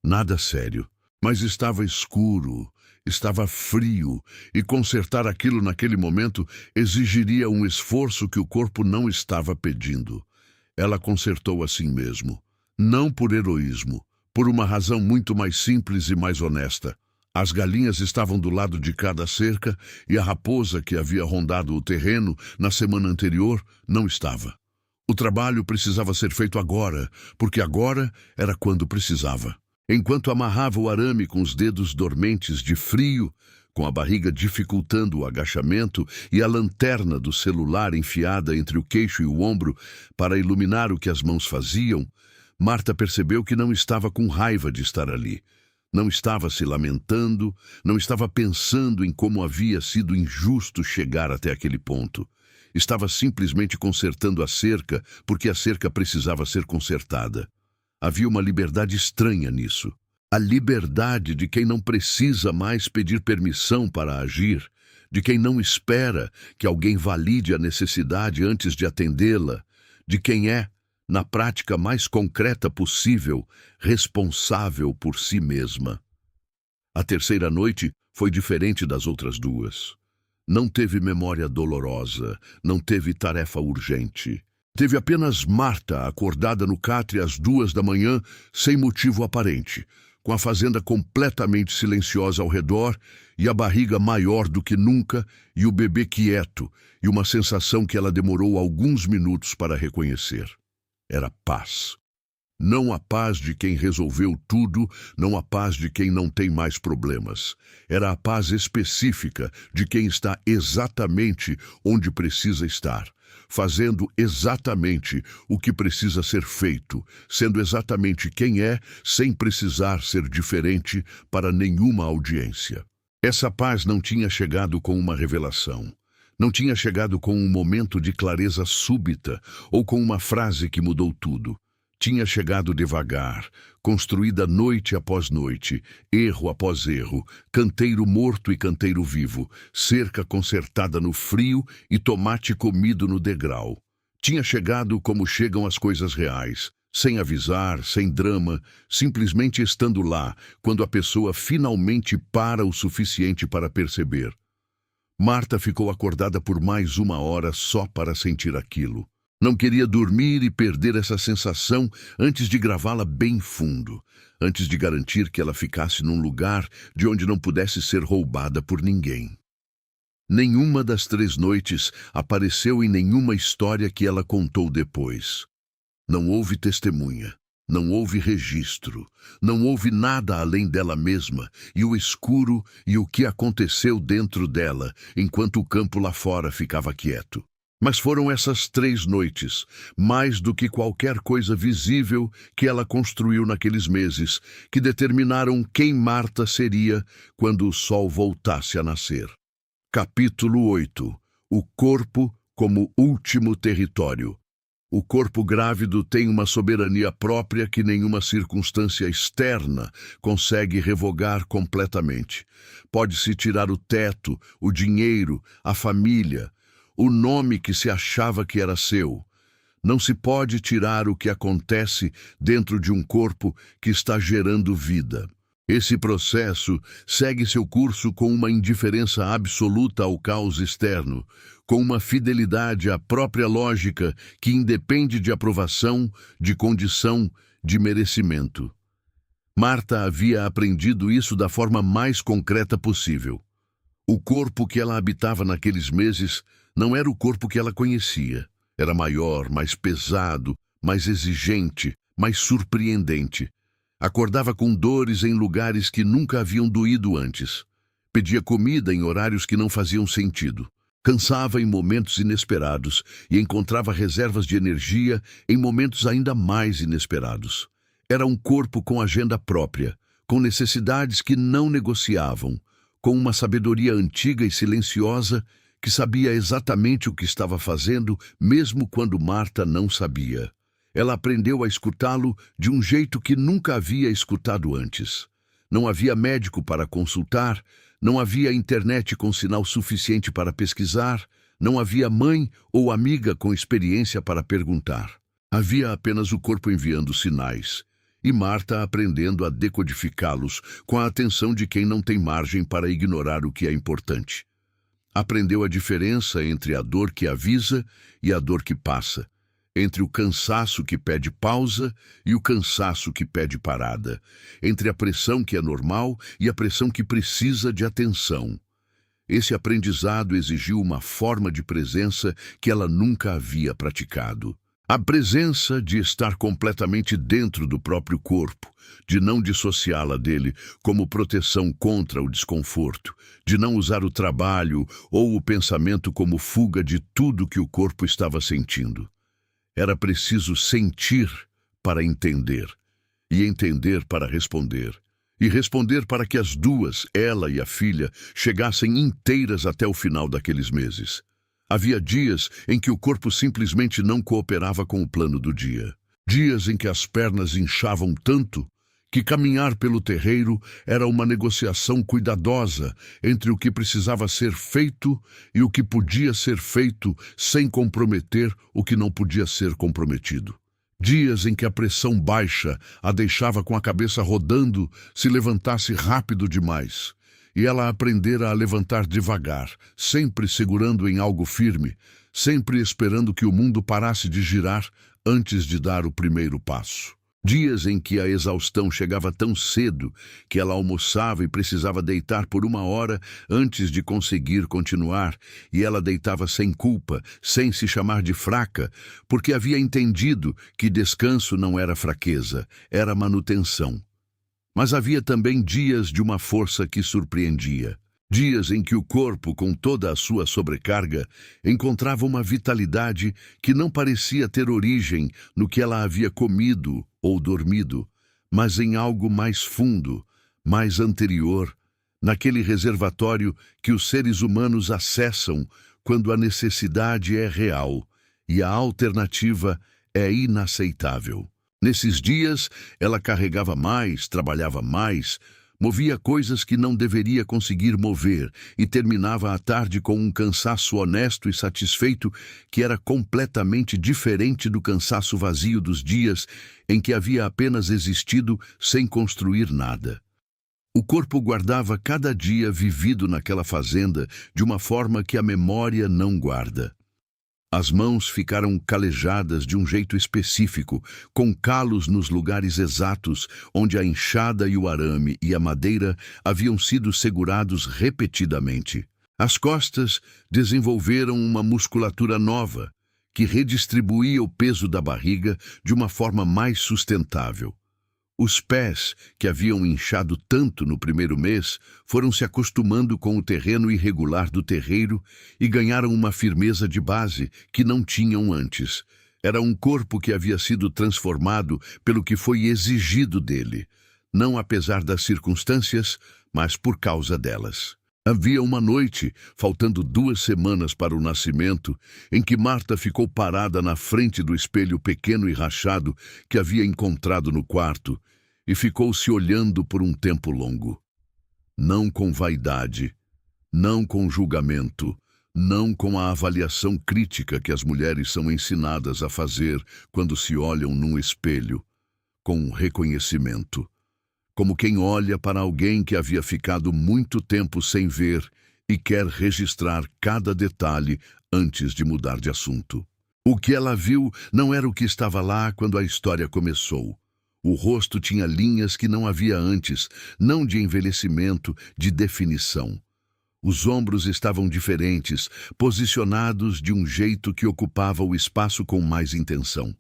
Nada sério, mas estava escuro, estava frio, e consertar aquilo naquele momento exigiria um esforço que o corpo não estava pedindo. Ela consertou assim mesmo, não por heroísmo, por uma razão muito mais simples e mais honesta. As galinhas estavam do lado de cada cerca e a raposa que havia rondado o terreno na semana anterior não estava. O trabalho precisava ser feito agora, porque agora era quando precisava. Enquanto amarrava o arame com os dedos dormentes de frio, com a barriga dificultando o agachamento e a lanterna do celular enfiada entre o queixo e o ombro para iluminar o que as mãos faziam, Marta percebeu que não estava com raiva de estar ali. Não estava se lamentando, não estava pensando em como havia sido injusto chegar até aquele ponto. Estava simplesmente consertando a cerca, porque a cerca precisava ser consertada. Havia uma liberdade estranha nisso. A liberdade de quem não precisa mais pedir permissão para agir, de quem não espera que alguém valide a necessidade antes de atendê-la, de quem é, na prática mais concreta possível, responsável por si mesma. A terceira noite foi diferente das outras duas. Não teve memória dolorosa, não teve tarefa urgente. Teve apenas Marta acordada no catre às 2 da manhã, sem motivo aparente, com a fazenda completamente silenciosa ao redor e a barriga maior do que nunca e o bebê quieto e uma sensação que ela demorou alguns minutos para reconhecer. Era paz. Não a paz de quem resolveu tudo, não a paz de quem não tem mais problemas. Era a paz específica de quem está exatamente onde precisa estar, fazendo exatamente o que precisa ser feito, sendo exatamente quem é, sem precisar ser diferente para nenhuma audiência. Essa paz não tinha chegado com uma revelação. Não tinha chegado com um momento de clareza súbita ou com uma frase que mudou tudo. Tinha chegado devagar, construída noite após noite, erro após erro, canteiro morto e canteiro vivo, cerca consertada no frio e tomate comido no degrau. Tinha chegado como chegam as coisas reais, sem avisar, sem drama, simplesmente estando lá, quando a pessoa finalmente para o suficiente para perceber. Marta ficou acordada por mais 1 hora só para sentir aquilo. Não queria dormir e perder essa sensação antes de gravá-la bem fundo, antes de garantir que ela ficasse num lugar de onde não pudesse ser roubada por ninguém. Nenhuma das 3 noites apareceu em nenhuma história que ela contou depois. Não houve testemunha. Não houve registro, não houve nada além dela mesma e o escuro e o que aconteceu dentro dela, enquanto o campo lá fora ficava quieto. Mas foram essas 3 noites, mais do que qualquer coisa visível que ela construiu naqueles meses, que determinaram quem Marta seria quando o sol voltasse a nascer. Capítulo 8. O corpo como último território. O corpo grávido tem uma soberania própria que nenhuma circunstância externa consegue revogar completamente. Pode-se tirar o teto, o dinheiro, a família, o nome que se achava que era seu. Não se pode tirar o que acontece dentro de um corpo que está gerando vida. Esse processo segue seu curso com uma indiferença absoluta ao caos externo, com uma fidelidade à própria lógica que independe de aprovação, de condição, de merecimento. Marta havia aprendido isso da forma mais concreta possível. O corpo que ela habitava naqueles meses não era o corpo que ela conhecia. Era maior, mais pesado, mais exigente, mais surpreendente. Acordava com dores em lugares que nunca haviam doído antes. Pedia comida em horários que não faziam sentido. Cansava em momentos inesperados e encontrava reservas de energia em momentos ainda mais inesperados. Era um corpo com agenda própria, com necessidades que não negociavam, com uma sabedoria antiga e silenciosa que sabia exatamente o que estava fazendo, mesmo quando Marta não sabia. Ela aprendeu a escutá-lo de um jeito que nunca havia escutado antes. Não havia médico para consultar, não havia internet com sinal suficiente para pesquisar, não havia mãe ou amiga com experiência para perguntar. Havia apenas o corpo enviando sinais, e Marta aprendendo a decodificá-los com a atenção de quem não tem margem para ignorar o que é importante. Aprendeu a diferença entre a dor que avisa e a dor que passa, entre o cansaço que pede pausa e o cansaço que pede parada, entre a pressão que é normal e a pressão que precisa de atenção. Esse aprendizado exigiu uma forma de presença que ela nunca havia praticado. A presença de estar completamente dentro do próprio corpo, de não dissociá-la dele como proteção contra o desconforto, de não usar o trabalho ou o pensamento como fuga de tudo que o corpo estava sentindo. Era preciso sentir para entender, e entender para responder, e responder para que as duas, ela e a filha, chegassem inteiras até o final daqueles meses. Havia dias em que o corpo simplesmente não cooperava com o plano do dia. Dias em que as pernas inchavam tanto que caminhar pelo terreiro era uma negociação cuidadosa entre o que precisava ser feito e o que podia ser feito sem comprometer o que não podia ser comprometido. Dias em que a pressão baixa a deixava com a cabeça rodando se levantasse rápido demais. E ela aprendera a levantar devagar, sempre segurando em algo firme, sempre esperando que o mundo parasse de girar antes de dar o primeiro passo. Dias em que a exaustão chegava tão cedo que ela almoçava e precisava deitar por 1 hora antes de conseguir continuar, e ela deitava sem culpa, sem se chamar de fraca, porque havia entendido que descanso não era fraqueza, era manutenção. Mas havia também dias de uma força que surpreendia. Dias em que o corpo, com toda a sua sobrecarga, encontrava uma vitalidade que não parecia ter origem no que ela havia comido ou dormido, mas em algo mais fundo, mais anterior, naquele reservatório que os seres humanos acessam quando a necessidade é real e a alternativa é inaceitável. Nesses dias, ela carregava mais, trabalhava mais, movia coisas que não deveria conseguir mover e terminava a tarde com um cansaço honesto e satisfeito que era completamente diferente do cansaço vazio dos dias em que havia apenas existido sem construir nada. O corpo guardava cada dia vivido naquela fazenda de uma forma que a memória não guarda. As mãos ficaram calejadas de um jeito específico, com calos nos lugares exatos onde a enxada e o arame e a madeira haviam sido segurados repetidamente. As costas desenvolveram uma musculatura nova, que redistribuía o peso da barriga de uma forma mais sustentável. Os pés, que haviam inchado tanto no primeiro mês, foram se acostumando com o terreno irregular do terreiro e ganharam uma firmeza de base que não tinham antes. Era um corpo que havia sido transformado pelo que foi exigido dele, não apesar das circunstâncias, mas por causa delas. Havia uma noite, faltando 2 semanas para o nascimento, em que Marta ficou parada na frente do espelho pequeno e rachado que havia encontrado no quarto e ficou se olhando por um tempo longo. Não com vaidade, não com julgamento, não com a avaliação crítica que as mulheres são ensinadas a fazer quando se olham num espelho, com reconhecimento. Como quem olha para alguém que havia ficado muito tempo sem ver e quer registrar cada detalhe antes de mudar de assunto. O que ela viu não era o que estava lá quando a história começou. O rosto tinha linhas que não havia antes, não de envelhecimento, de definição. Os ombros estavam diferentes, posicionados de um jeito que ocupava o espaço com mais intenção.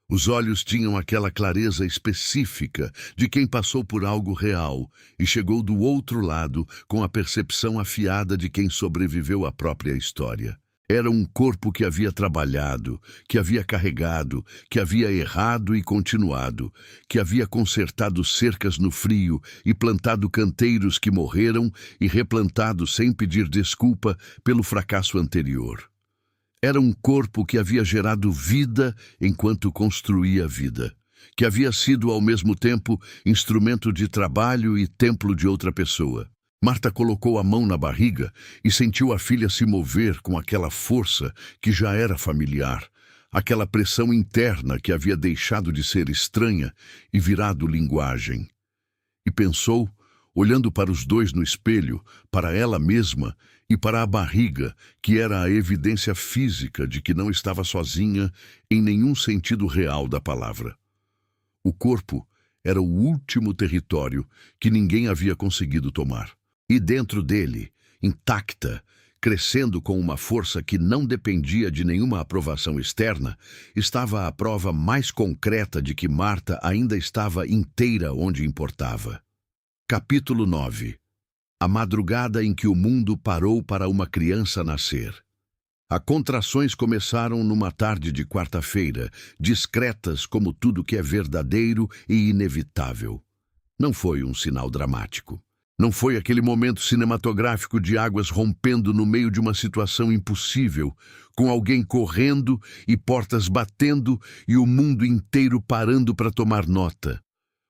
Os olhos tinham aquela clareza específica de quem passou por algo real e chegou do outro lado com a percepção afiada de quem sobreviveu à própria história. Era um corpo que havia trabalhado, que havia carregado, que havia errado e continuado, que havia consertado cercas no frio e plantado canteiros que morreram e replantado sem pedir desculpa pelo fracasso anterior. Era um corpo que havia gerado vida enquanto construía vida, que havia sido ao mesmo tempo instrumento de trabalho e templo de outra pessoa. Marta colocou a mão na barriga e sentiu a filha se mover com aquela força que já era familiar, aquela pressão interna que havia deixado de ser estranha e virado linguagem. E pensou olhando para os dois no espelho, para ela mesma e para a barriga, que era a evidência física de que não estava sozinha em nenhum sentido real da palavra. O corpo era o último território que ninguém havia conseguido tomar. E dentro dele, intacta, crescendo com uma força que não dependia de nenhuma aprovação externa, estava a prova mais concreta de que Marta ainda estava inteira onde importava. Capítulo 9. A madrugada em que o mundo parou para uma criança nascer. As contrações começaram numa tarde de quarta-feira, discretas como tudo que é verdadeiro e inevitável. Não foi um sinal dramático. Não foi aquele momento cinematográfico de águas rompendo no meio de uma situação impossível, com alguém correndo e portas batendo e o mundo inteiro parando para tomar nota.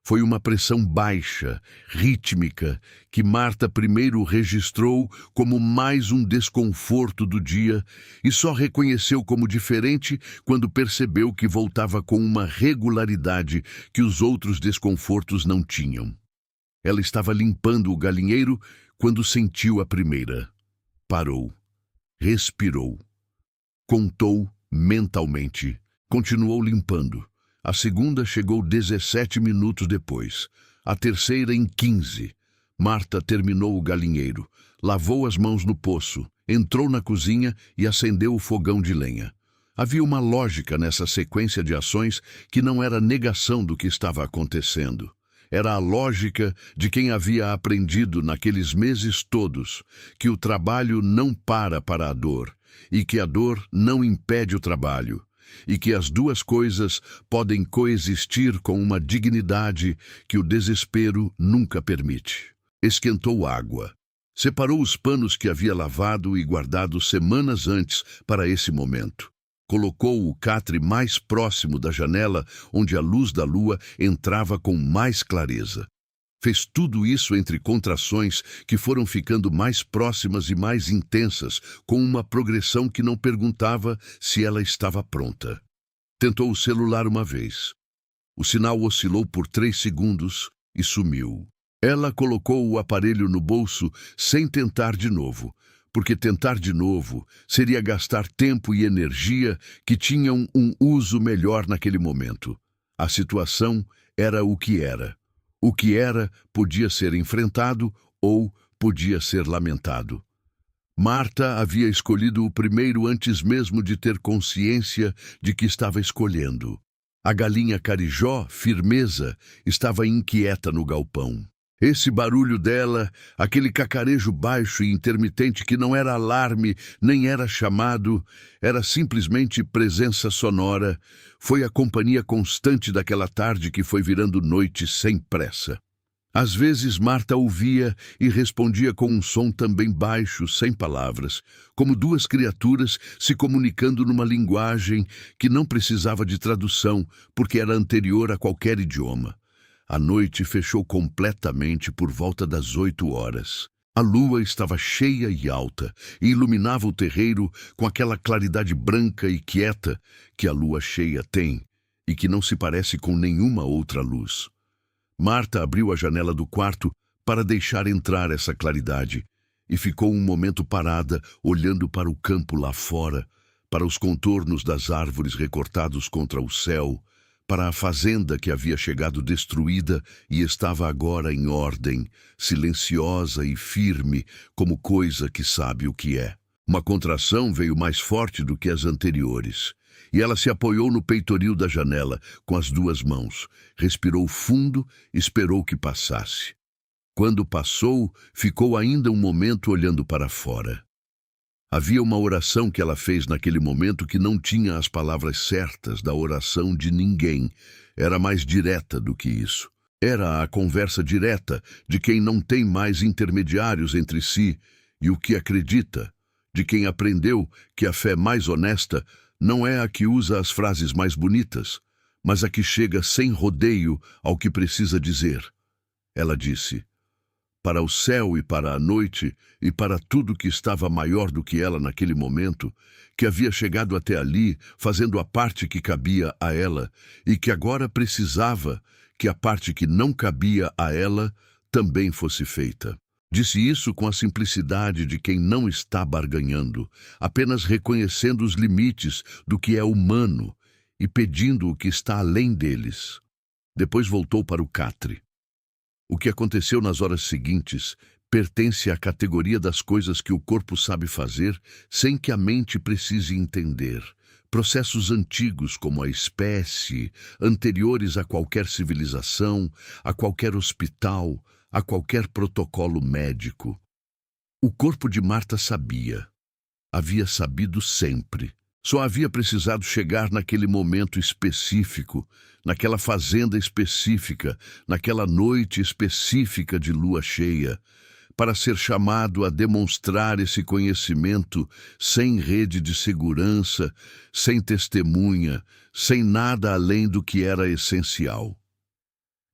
Foi uma pressão baixa, rítmica, que Marta primeiro registrou como mais um desconforto do dia e só reconheceu como diferente quando percebeu que voltava com uma regularidade que os outros desconfortos não tinham. Ela estava limpando o galinheiro quando sentiu a primeira. Parou. Respirou. Contou mentalmente. Continuou limpando. A segunda chegou 17 minutos depois. A terceira em 15. Marta terminou o galinheiro. Lavou as mãos no poço. Entrou na cozinha e acendeu o fogão de lenha. Havia uma lógica nessa sequência de ações que não era negação do que estava acontecendo. Era a lógica de quem havia aprendido naqueles meses todos que o trabalho não para a dor e que a dor não impede o trabalho e que as duas coisas podem coexistir com uma dignidade que o desespero nunca permite. Esquentou água. Separou os panos que havia lavado e guardado semanas antes para esse momento. Colocou o catre mais próximo da janela, onde a luz da lua entrava com mais clareza. Fez tudo isso entre contrações que foram ficando mais próximas e mais intensas, com uma progressão que não perguntava se ela estava pronta. Tentou o celular uma vez. O sinal oscilou por 3 segundos e sumiu. Ela colocou o aparelho no bolso sem tentar de novo, porque tentar de novo seria gastar tempo e energia que tinham um uso melhor naquele momento. A situação era o que era. O que era podia ser enfrentado ou podia ser lamentado. Marta havia escolhido o primeiro antes mesmo de ter consciência de que estava escolhendo. A galinha carijó, firmeza, estava inquieta no galpão. Esse barulho dela, aquele cacarejo baixo e intermitente que não era alarme, nem era chamado, era simplesmente presença sonora, foi a companhia constante daquela tarde que foi virando noite sem pressa. Às vezes Marta ouvia e respondia com um som também baixo, sem palavras, como duas criaturas se comunicando numa linguagem que não precisava de tradução, porque era anterior a qualquer idioma. A noite fechou completamente por volta das 8 horas. A lua estava cheia e alta e iluminava o terreiro com aquela claridade branca e quieta que a lua cheia tem e que não se parece com nenhuma outra luz. Marta abriu a janela do quarto para deixar entrar essa claridade e ficou um momento parada, olhando para o campo lá fora, para os contornos das árvores recortados contra o céu, para a fazenda que havia chegado destruída e estava agora em ordem, silenciosa e firme, como coisa que sabe o que é. Uma contração veio mais forte do que as anteriores, e ela se apoiou no peitoril da janela, com as 2 mãos, respirou fundo, esperou que passasse. Quando passou, ficou ainda um momento olhando para fora. Havia uma oração que ela fez naquele momento que não tinha as palavras certas da oração de ninguém. Era mais direta do que isso. Era a conversa direta de quem não tem mais intermediários entre si e o que acredita, de quem aprendeu que a fé mais honesta não é a que usa as frases mais bonitas, mas a que chega sem rodeio ao que precisa dizer. Ela disse: para o céu e para a noite, e para tudo que estava maior do que ela naquele momento, que havia chegado até ali, fazendo a parte que cabia a ela, e que agora precisava que a parte que não cabia a ela também fosse feita. Disse isso com a simplicidade de quem não está barganhando, apenas reconhecendo os limites do que é humano e pedindo o que está além deles. Depois voltou para o catre. O que aconteceu nas horas seguintes pertence à categoria das coisas que o corpo sabe fazer sem que a mente precise entender. Processos antigos como a espécie, anteriores a qualquer civilização, a qualquer hospital, a qualquer protocolo médico. O corpo de Marta sabia. Havia sabido sempre. Só havia precisado chegar naquele momento específico, naquela fazenda específica, naquela noite específica de lua cheia, para ser chamado a demonstrar esse conhecimento sem rede de segurança, sem testemunha, sem nada além do que era essencial.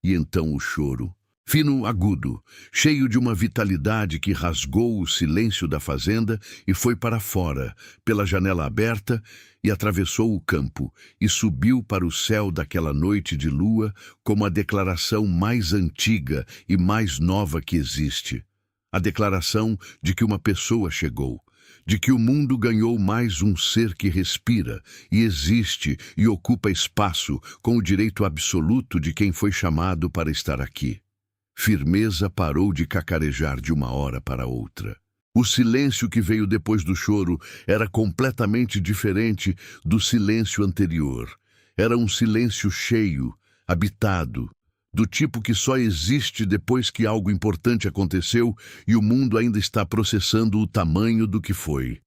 E então o choro, fino, agudo, cheio de uma vitalidade que rasgou o silêncio da fazenda e foi para fora, pela janela aberta, e atravessou o campo, e subiu para o céu daquela noite de lua como a declaração mais antiga e mais nova que existe. A declaração de que uma pessoa chegou, de que o mundo ganhou mais um ser que respira e existe e ocupa espaço com o direito absoluto de quem foi chamado para estar aqui. Firmeza parou de cacarejar de uma hora para outra. O silêncio que veio depois do choro era completamente diferente do silêncio anterior. Era um silêncio cheio, habitado, do tipo que só existe depois que algo importante aconteceu e o mundo ainda está processando o tamanho do que foi.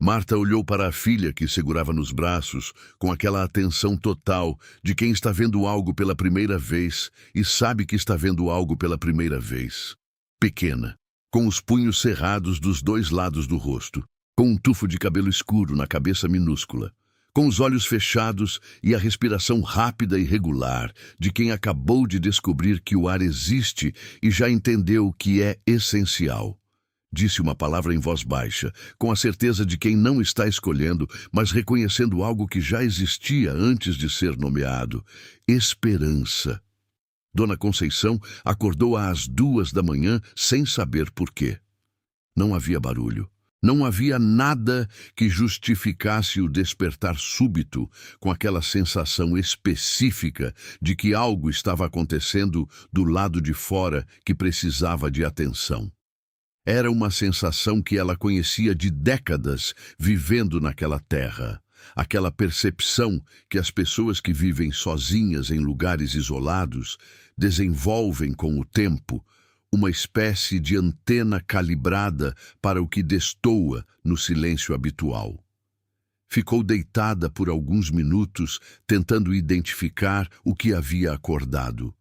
Marta olhou para a filha que segurava nos braços com aquela atenção total de quem está vendo algo pela primeira vez e sabe que está vendo algo pela primeira vez. Pequena, com os punhos cerrados dos dois lados do rosto, com um tufo de cabelo escuro na cabeça minúscula, com os olhos fechados e a respiração rápida e regular de quem acabou de descobrir que o ar existe e já entendeu o que é essencial. Disse uma palavra em voz baixa, com a certeza de quem não está escolhendo, mas reconhecendo algo que já existia antes de ser nomeado: esperança. Dona Conceição acordou às 2 da manhã sem saber por quê. Não havia barulho. Não havia nada que justificasse o despertar súbito com aquela sensação específica de que algo estava acontecendo do lado de fora que precisava de atenção. Era uma sensação que ela conhecia de décadas vivendo naquela terra. Aquela percepção que as pessoas que vivem sozinhas em lugares isolados desenvolvem com o tempo, uma espécie de antena calibrada para o que destoa no silêncio habitual. Ficou deitada por alguns minutos, tentando identificar o que havia acordado.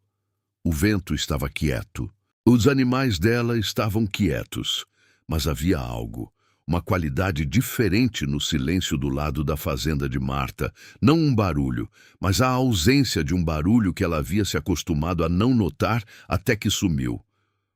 O vento estava quieto. Os animais dela estavam quietos, mas havia algo, uma qualidade diferente no silêncio do lado da fazenda de Marta. Não um barulho, mas a ausência de um barulho que ela havia se acostumado a não notar até que sumiu.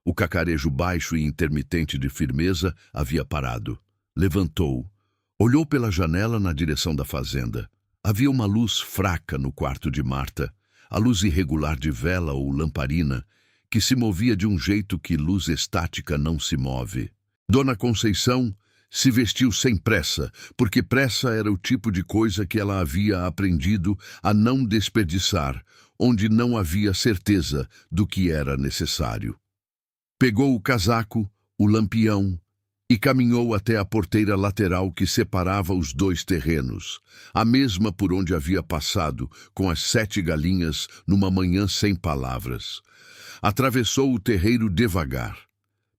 O cacarejo baixo e intermitente de Firmeza havia parado. Levantou. Olhou pela janela na direção da fazenda. Havia uma luz fraca no quarto de Marta, a luz irregular de vela ou lamparina, que se movia de um jeito que luz estática não se move. Dona Conceição se vestiu sem pressa, porque pressa era o tipo de coisa que ela havia aprendido a não desperdiçar, onde não havia certeza do que era necessário. Pegou o casaco, o lampião, e caminhou até a porteira lateral que separava os dois terrenos, a mesma por onde havia passado com as 7 galinhas numa manhã sem palavras. Atravessou o terreiro devagar.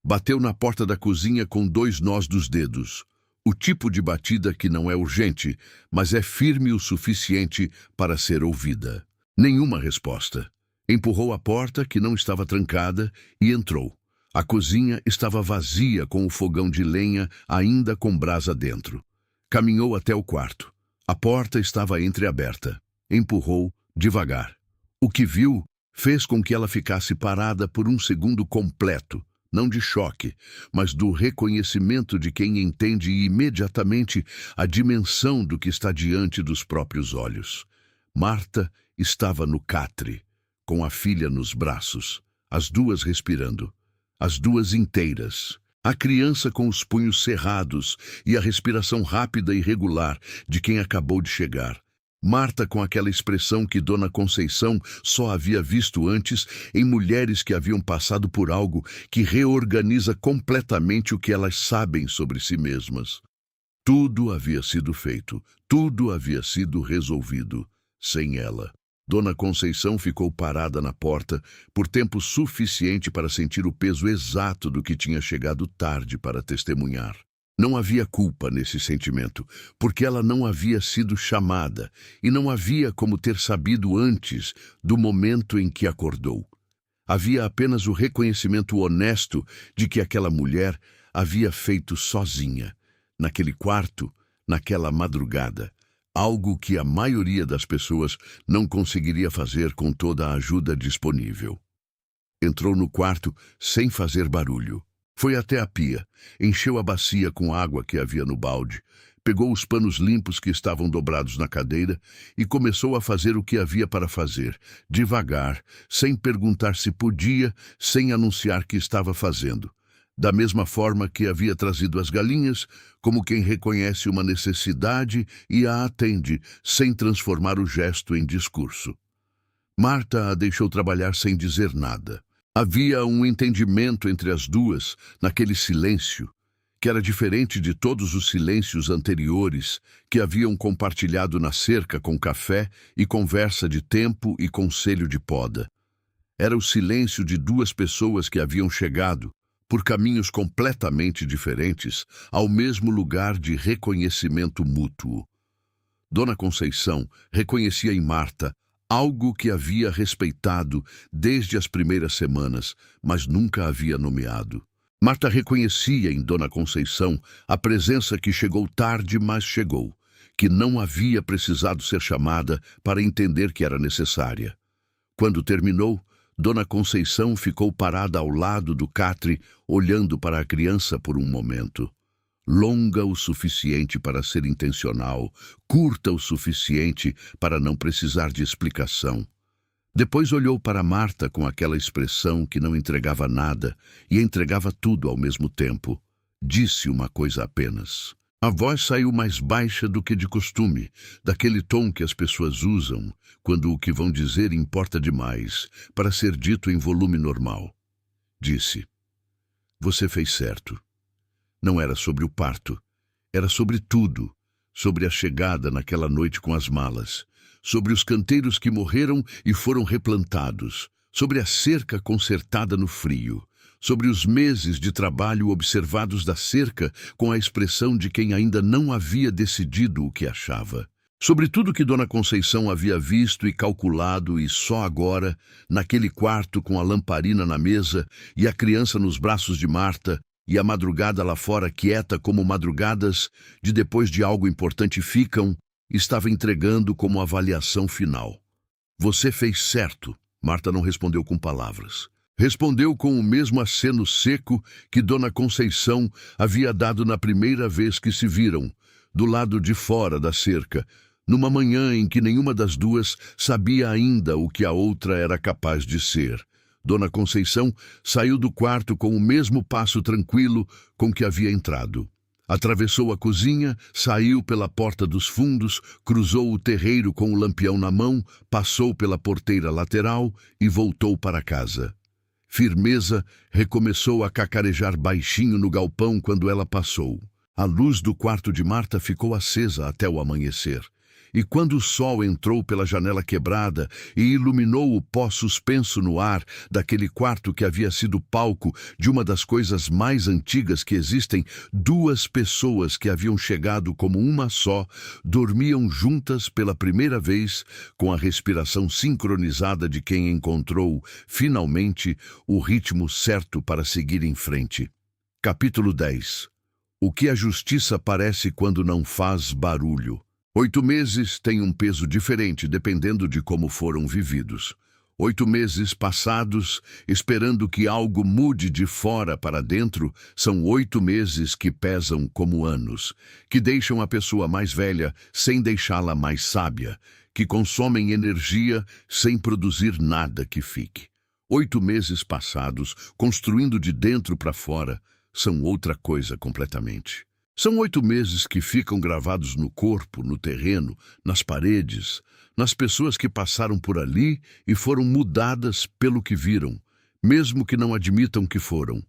Bateu na porta da cozinha com 2 nós dos dedos, o tipo de batida que não é urgente, mas é firme o suficiente para ser ouvida. Nenhuma resposta. Empurrou a porta, que não estava trancada, e entrou. A cozinha estava vazia, com o fogão de lenha ainda com brasa dentro. Caminhou até o quarto. A porta estava entreaberta. Empurrou devagar. O que viu fez com que ela ficasse parada por um segundo completo, não de choque, mas do reconhecimento de quem entende imediatamente a dimensão do que está diante dos próprios olhos. Marta estava no catre, com a filha nos braços, as duas respirando. As duas inteiras. A criança com os punhos cerrados e a respiração rápida e regular de quem acabou de chegar. Marta com aquela expressão que Dona Conceição só havia visto antes em mulheres que haviam passado por algo que reorganiza completamente o que elas sabem sobre si mesmas. Tudo havia sido feito, tudo havia sido resolvido, sem ela. Dona Conceição ficou parada na porta por tempo suficiente para sentir o peso exato do que tinha chegado tarde para testemunhar. Não havia culpa nesse sentimento, porque ela não havia sido chamada e não havia como ter sabido antes do momento em que acordou. Havia apenas o reconhecimento honesto de que aquela mulher havia feito sozinha, naquele quarto, naquela madrugada, algo que a maioria das pessoas não conseguiria fazer com toda a ajuda disponível. Entrou no quarto sem fazer barulho. Foi até a pia, encheu a bacia com água que havia no balde, pegou os panos limpos que estavam dobrados na cadeira e começou a fazer o que havia para fazer, devagar, sem perguntar se podia, sem anunciar que estava fazendo. Da mesma forma que havia trazido as galinhas, como quem reconhece uma necessidade e a atende, sem transformar o gesto em discurso. Marta a deixou trabalhar sem dizer nada. Havia um entendimento entre as duas, naquele silêncio, que era diferente de todos os silêncios anteriores que haviam compartilhado na cerca com café e conversa de tempo e conselho de poda. Era o silêncio de duas pessoas que haviam chegado, por caminhos completamente diferentes, ao mesmo lugar de reconhecimento mútuo. Dona Conceição reconhecia em Marta algo que havia respeitado desde as primeiras semanas, mas nunca havia nomeado. Marta reconhecia em Dona Conceição a presença que chegou tarde, mas chegou, que não havia precisado ser chamada para entender que era necessária. Quando terminou, Dona Conceição ficou parada ao lado do catre, olhando para a criança por um momento. Longa o suficiente para ser intencional, curta o suficiente para não precisar de explicação. Depois olhou para Marta com aquela expressão que não entregava nada e entregava tudo ao mesmo tempo. Disse uma coisa apenas. A voz saiu mais baixa do que de costume, daquele tom que as pessoas usam quando o que vão dizer importa demais para ser dito em volume normal. Disse: "Você fez certo." Não era sobre o parto, era sobre tudo, sobre a chegada naquela noite com as malas, sobre os canteiros que morreram e foram replantados, sobre a cerca consertada no frio, sobre os meses de trabalho observados da cerca com a expressão de quem ainda não havia decidido o que achava. Sobre tudo que Dona Conceição havia visto e calculado e só agora, naquele quarto com a lamparina na mesa e a criança nos braços de Marta e a madrugada lá fora quieta como madrugadas de depois de algo importante ficam, estava entregando como avaliação final. "Você fez certo." Marta não respondeu com palavras. Respondeu com o mesmo aceno seco que Dona Conceição havia dado na primeira vez que se viram, do lado de fora da cerca, numa manhã em que nenhuma das duas sabia ainda o que a outra era capaz de ser. Dona Conceição saiu do quarto com o mesmo passo tranquilo com que havia entrado. Atravessou a cozinha, saiu pela porta dos fundos, cruzou o terreiro com o lampião na mão, passou pela porteira lateral e voltou para casa. Firmeza recomeçou a cacarejar baixinho no galpão quando ela passou. A luz do quarto de Marta ficou acesa até o amanhecer. E quando o sol entrou pela janela quebrada e iluminou o pó suspenso no ar daquele quarto que havia sido palco de uma das coisas mais antigas que existem, duas pessoas que haviam chegado como uma só, dormiam juntas pela primeira vez, com a respiração sincronizada de quem encontrou, finalmente, o ritmo certo para seguir em frente. Capítulo 10. O que a justiça parece quando não faz barulho. 8 meses têm um peso diferente dependendo de como foram vividos. 8 meses passados, esperando que algo mude de fora para dentro, são 8 meses que pesam como anos, que deixam a pessoa mais velha sem deixá-la mais sábia, que consomem energia sem produzir nada que fique. 8 meses passados, construindo de dentro para fora, são outra coisa completamente. São 8 meses que ficam gravados no corpo, no terreno, nas paredes, nas pessoas que passaram por ali e foram mudadas pelo que viram, mesmo que não admitam que foram.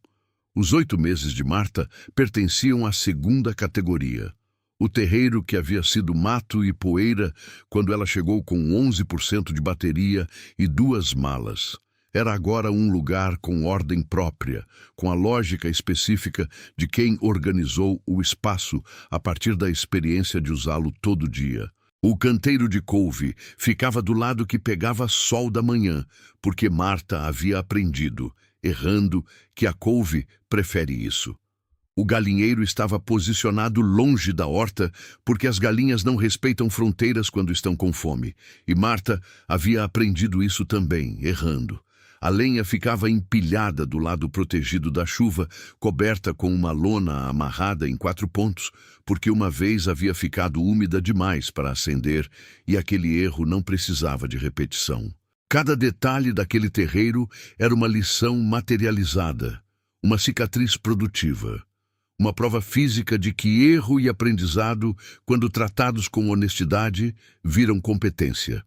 Os 8 meses de Marta pertenciam à segunda categoria. O terreiro que havia sido mato e poeira quando ela chegou com 11% de bateria e 2 malas. Era agora um lugar com ordem própria, com a lógica específica de quem organizou o espaço a partir da experiência de usá-lo todo dia. O canteiro de couve ficava do lado que pegava sol da manhã, porque Marta havia aprendido, errando, que a couve prefere isso. O galinheiro estava posicionado longe da horta, porque as galinhas não respeitam fronteiras quando estão com fome. E Marta havia aprendido isso também, errando. A lenha ficava empilhada do lado protegido da chuva, coberta com uma lona amarrada em 4 pontos, porque uma vez havia ficado úmida demais para acender, e aquele erro não precisava de repetição. Cada detalhe daquele terreiro era uma lição materializada, uma cicatriz produtiva. Uma prova física de que erro e aprendizado, quando tratados com honestidade, viram competência.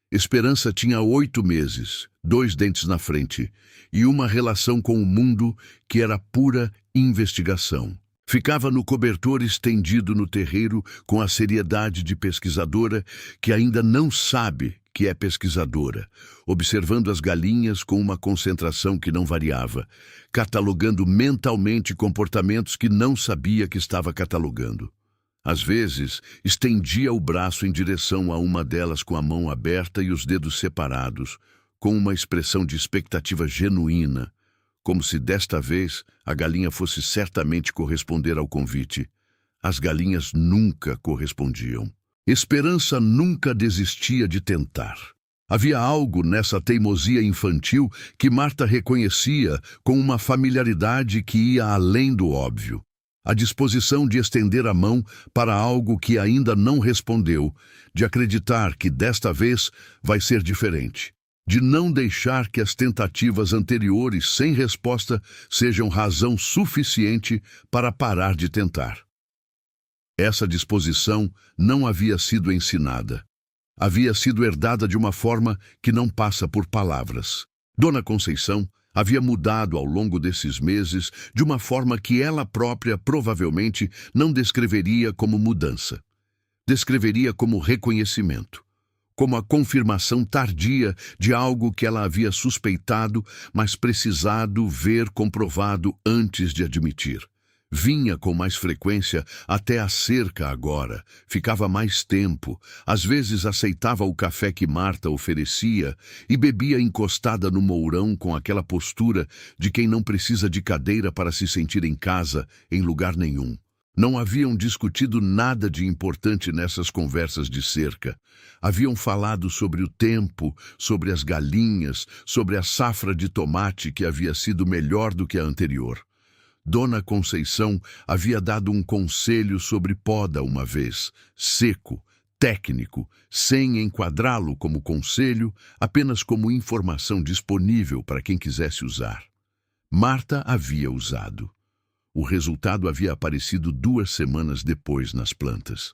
Esperança tinha 8 meses, 2 dentes na frente, e uma relação com o mundo que era pura investigação. Ficava no cobertor estendido no terreiro com a seriedade de pesquisadora que ainda não sabe que é pesquisadora, observando as galinhas com uma concentração que não variava, catalogando mentalmente comportamentos que não sabia que estava catalogando. Às vezes, estendia o braço em direção a uma delas com a mão aberta e os dedos separados, com uma expressão de expectativa genuína, como se desta vez a galinha fosse certamente corresponder ao convite. As galinhas nunca correspondiam. Esperança nunca desistia de tentar. Havia algo nessa teimosia infantil que Marta reconhecia com uma familiaridade que ia além do óbvio. A disposição de estender a mão para algo que ainda não respondeu, de acreditar que desta vez vai ser diferente, de não deixar que as tentativas anteriores sem resposta sejam razão suficiente para parar de tentar. Essa disposição não havia sido ensinada. Havia sido herdada de uma forma que não passa por palavras. Dona Conceição havia mudado ao longo desses meses de uma forma que ela própria provavelmente não descreveria como mudança. Descreveria como reconhecimento, como a confirmação tardia de algo que ela havia suspeitado, mas precisado ver comprovado antes de admitir. Vinha com mais frequência até a cerca agora, ficava mais tempo, às vezes aceitava o café que Marta oferecia e bebia encostada no mourão com aquela postura de quem não precisa de cadeira para se sentir em casa, em lugar nenhum. Não haviam discutido nada de importante nessas conversas de cerca. Haviam falado sobre o tempo, sobre as galinhas, sobre a safra de tomate que havia sido melhor do que a anterior. Dona Conceição havia dado um conselho sobre poda uma vez, seco, técnico, sem enquadrá-lo como conselho, apenas como informação disponível para quem quisesse usar. Marta havia usado. O resultado havia aparecido 2 semanas depois nas plantas.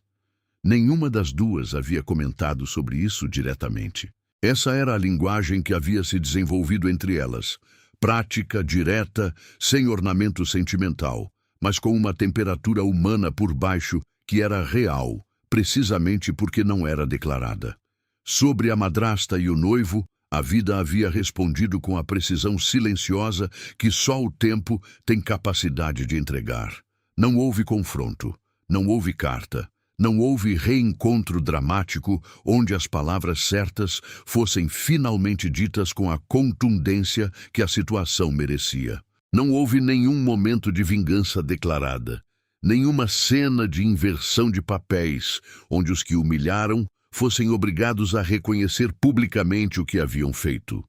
Nenhuma das duas havia comentado sobre isso diretamente. Essa era a linguagem que havia se desenvolvido entre elas. Prática, direta, sem ornamento sentimental, mas com uma temperatura humana por baixo que era real, precisamente porque não era declarada. Sobre a madrasta e o noivo, a vida havia respondido com a precisão silenciosa que só o tempo tem capacidade de entregar. Não houve confronto, não houve carta. Não houve reencontro dramático onde as palavras certas fossem finalmente ditas com a contundência que a situação merecia. Não houve nenhum momento de vingança declarada, nenhuma cena de inversão de papéis, onde os que humilharam fossem obrigados a reconhecer publicamente o que haviam feito.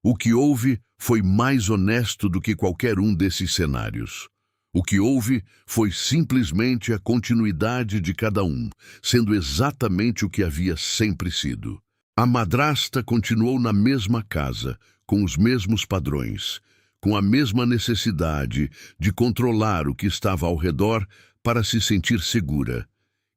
O que houve foi mais honesto do que qualquer um desses cenários. O que houve foi simplesmente a continuidade de cada um, sendo exatamente o que havia sempre sido. A madrasta continuou na mesma casa, com os mesmos padrões, com a mesma necessidade de controlar o que estava ao redor para se sentir segura,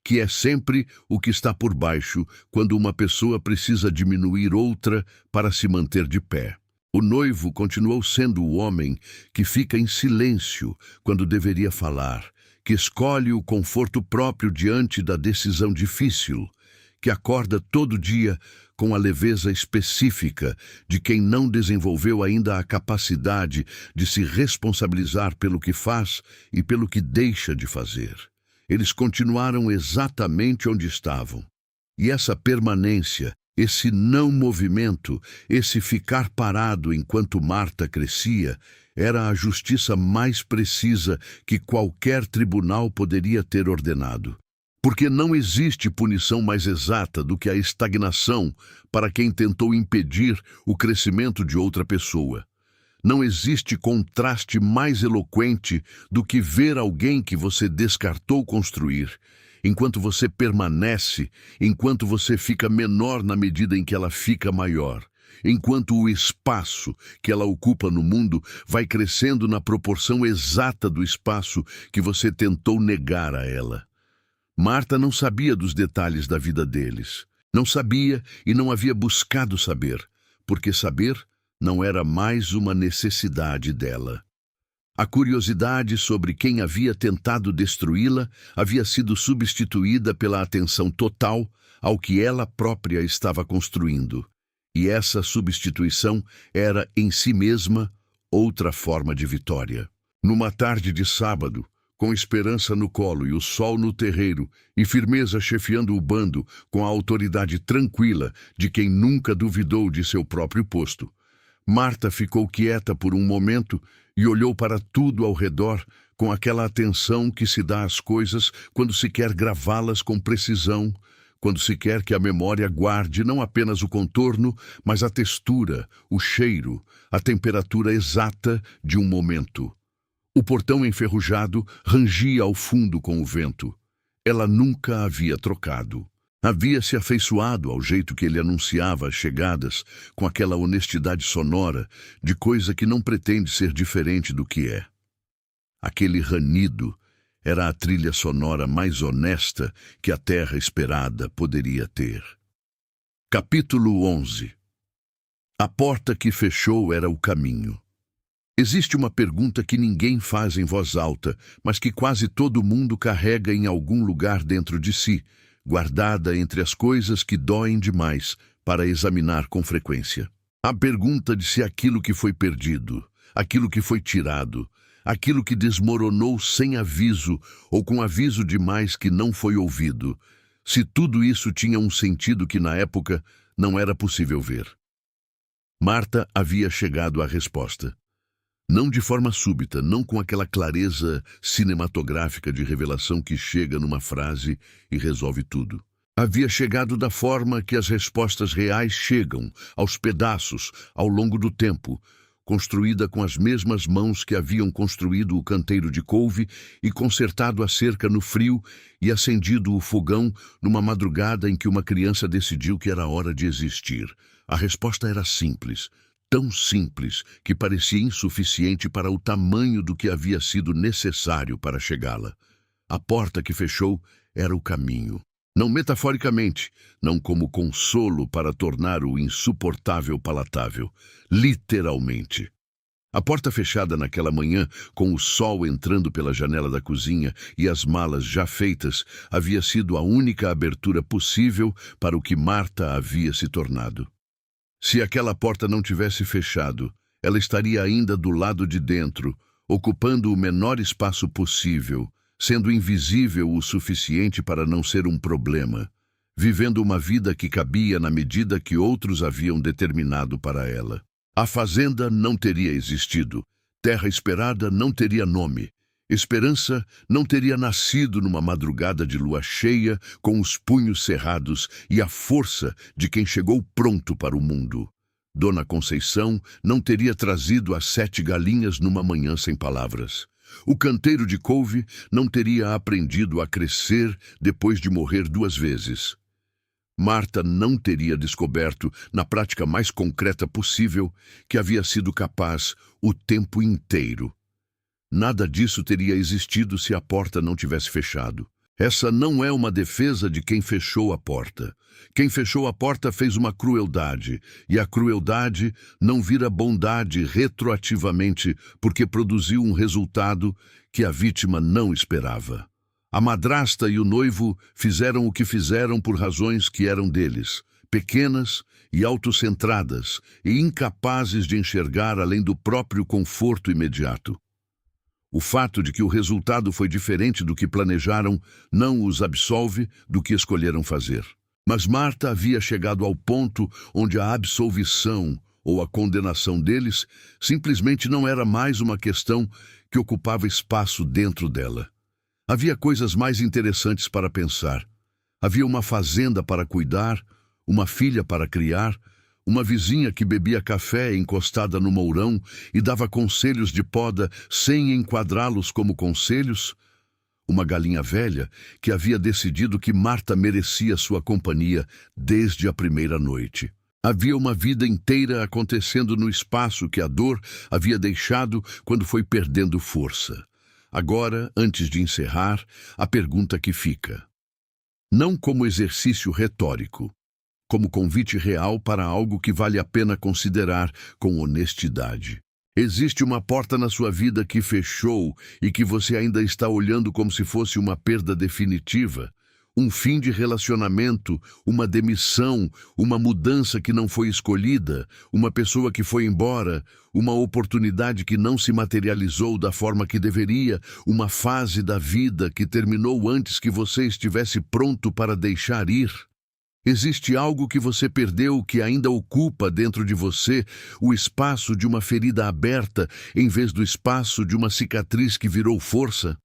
que é sempre o que está por baixo quando uma pessoa precisa diminuir outra para se manter de pé. O noivo continuou sendo o homem que fica em silêncio quando deveria falar, que escolhe o conforto próprio diante da decisão difícil, que acorda todo dia com a leveza específica de quem não desenvolveu ainda a capacidade de se responsabilizar pelo que faz e pelo que deixa de fazer. Eles continuaram exatamente onde estavam. E essa permanência, esse não movimento, esse ficar parado enquanto Marta crescia, era a justiça mais precisa que qualquer tribunal poderia ter ordenado. Porque não existe punição mais exata do que a estagnação para quem tentou impedir o crescimento de outra pessoa. Não existe contraste mais eloquente do que ver alguém que você descartou construir, enquanto você permanece, enquanto você fica menor na medida em que ela fica maior, enquanto o espaço que ela ocupa no mundo vai crescendo na proporção exata do espaço que você tentou negar a ela. Marta não sabia dos detalhes da vida deles. Não sabia e não havia buscado saber, porque saber não era mais uma necessidade dela. A curiosidade sobre quem havia tentado destruí-la havia sido substituída pela atenção total ao que ela própria estava construindo. E essa substituição era, em si mesma, outra forma de vitória. Numa tarde de sábado, com esperança no colo e o sol no terreiro, e firmeza chefiando o bando com a autoridade tranquila de quem nunca duvidou de seu próprio posto, Marta ficou quieta por um momento e olhou para tudo ao redor com aquela atenção que se dá às coisas quando se quer gravá-las com precisão, quando se quer que a memória guarde não apenas o contorno, mas a textura, o cheiro, a temperatura exata de um momento. O portão enferrujado rangia ao fundo com o vento. Ela nunca havia trocado. Havia se afeiçoado ao jeito que ele anunciava as chegadas, com aquela honestidade sonora de coisa que não pretende ser diferente do que é. Aquele ranido era a trilha sonora mais honesta que a terra esperada poderia ter. Capítulo 11. A porta que fechou era o caminho. Existe uma pergunta que ninguém faz em voz alta, mas que quase todo mundo carrega em algum lugar dentro de si, guardada entre as coisas que doem demais para examinar com frequência. A pergunta de se aquilo que foi perdido, aquilo que foi tirado, aquilo que desmoronou sem aviso ou com aviso demais que não foi ouvido, se tudo isso tinha um sentido que na época não era possível ver. Marta havia chegado à resposta. Não de forma súbita, não com aquela clareza cinematográfica de revelação que chega numa frase e resolve tudo. Havia chegado da forma que as respostas reais chegam, aos pedaços, ao longo do tempo, construída com as mesmas mãos que haviam construído o canteiro de couve e consertado a cerca no frio e acendido o fogão numa madrugada em que uma criança decidiu que era hora de existir. A resposta era simples. Tão simples que parecia insuficiente para o tamanho do que havia sido necessário para chegá-la. A porta que fechou era o caminho. Não metaforicamente, não como consolo para tornar o insuportável palatável. Literalmente. A porta fechada naquela manhã, com o sol entrando pela janela da cozinha e as malas já feitas, havia sido a única abertura possível para o que Marta havia se tornado. Se aquela porta não tivesse fechado, ela estaria ainda do lado de dentro, ocupando o menor espaço possível, sendo invisível o suficiente para não ser um problema, vivendo uma vida que cabia na medida que outros haviam determinado para ela. A fazenda não teria existido, terra esperada não teria nome, esperança não teria nascido numa madrugada de lua cheia, com os punhos cerrados e a força de quem chegou pronto para o mundo. Dona Conceição não teria trazido as 7 galinhas numa manhã sem palavras. O canteiro de couve não teria aprendido a crescer depois de morrer 2 vezes. Marta não teria descoberto, na prática mais concreta possível, que havia sido capaz o tempo inteiro. Nada disso teria existido se a porta não tivesse fechado. Essa não é uma defesa de quem fechou a porta. Quem fechou a porta fez uma crueldade, e a crueldade não vira bondade retroativamente porque produziu um resultado que a vítima não esperava. A madrasta e o noivo fizeram o que fizeram por razões que eram deles, pequenas e autocentradas e incapazes de enxergar além do próprio conforto imediato. O fato de que o resultado foi diferente do que planejaram não os absolve do que escolheram fazer. Mas Marta havia chegado ao ponto onde a absolvição ou a condenação deles simplesmente não era mais uma questão que ocupava espaço dentro dela. Havia coisas mais interessantes para pensar. Havia uma fazenda para cuidar, uma filha para criar, uma vizinha que bebia café encostada no mourão e dava conselhos de poda sem enquadrá-los como conselhos, uma galinha velha que havia decidido que Marta merecia sua companhia desde a primeira noite. Havia uma vida inteira acontecendo no espaço que a dor havia deixado quando foi perdendo força. Agora, antes de encerrar, a pergunta que fica. Não como exercício retórico, como convite real para algo que vale a pena considerar com honestidade. Existe uma porta na sua vida que fechou e que você ainda está olhando como se fosse uma perda definitiva? Um fim de relacionamento, uma demissão, uma mudança que não foi escolhida, uma pessoa que foi embora, uma oportunidade que não se materializou da forma que deveria, uma fase da vida que terminou antes que você estivesse pronto para deixar ir. Existe algo que você perdeu que ainda ocupa dentro de você o espaço de uma ferida aberta em vez do espaço de uma cicatriz que virou força?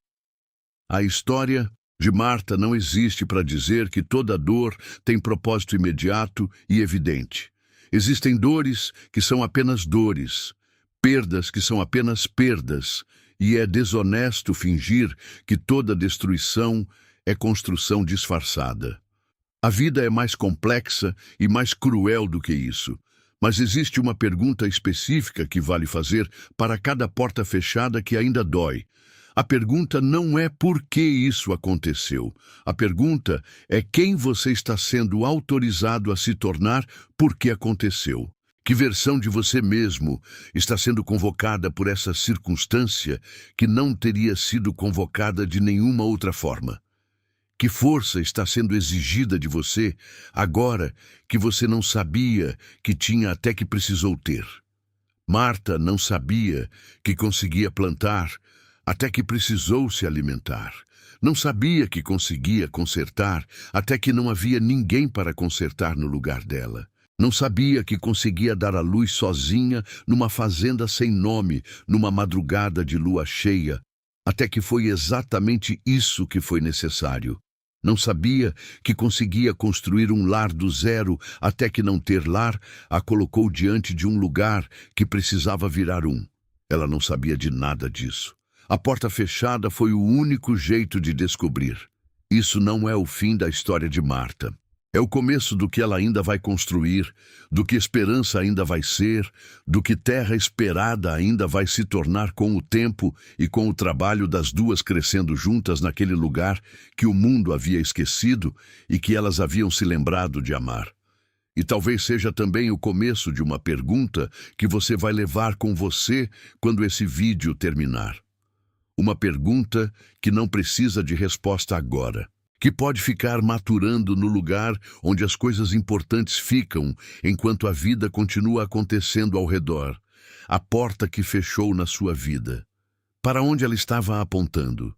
A história de Marta não existe para dizer que toda dor tem propósito imediato e evidente. Existem dores que são apenas dores, perdas que são apenas perdas, e é desonesto fingir que toda destruição é construção disfarçada. A vida é mais complexa e mais cruel do que isso, mas existe uma pergunta específica que vale fazer para cada porta fechada que ainda dói. A pergunta não é por que isso aconteceu. A pergunta é quem você está sendo autorizado a se tornar porque aconteceu. Que versão de você mesmo está sendo convocada por essa circunstância que não teria sido convocada de nenhuma outra forma? Que força está sendo exigida de você agora que você não sabia que tinha até que precisou ter? Marta não sabia que conseguia plantar até que precisou se alimentar. Não sabia que conseguia consertar até que não havia ninguém para consertar no lugar dela. Não sabia que conseguia dar à luz sozinha numa fazenda sem nome, numa madrugada de lua cheia, até que foi exatamente isso que foi necessário. Não sabia que conseguia construir um lar do zero até que não ter lar a colocou diante de um lugar que precisava virar um. Ela não sabia de nada disso. A porta fechada foi o único jeito de descobrir. Isso não é o fim da história de Marta. É o começo do que ela ainda vai construir, do que esperança ainda vai ser, do que terra esperada ainda vai se tornar com o tempo e com o trabalho das duas crescendo juntas naquele lugar que o mundo havia esquecido e que elas haviam se lembrado de amar. E talvez seja também o começo de uma pergunta que você vai levar com você quando esse vídeo terminar. Uma pergunta que não precisa de resposta agora, que pode ficar maturando no lugar onde as coisas importantes ficam enquanto a vida continua acontecendo ao redor. A porta que fechou na sua vida. Para onde ela estava apontando?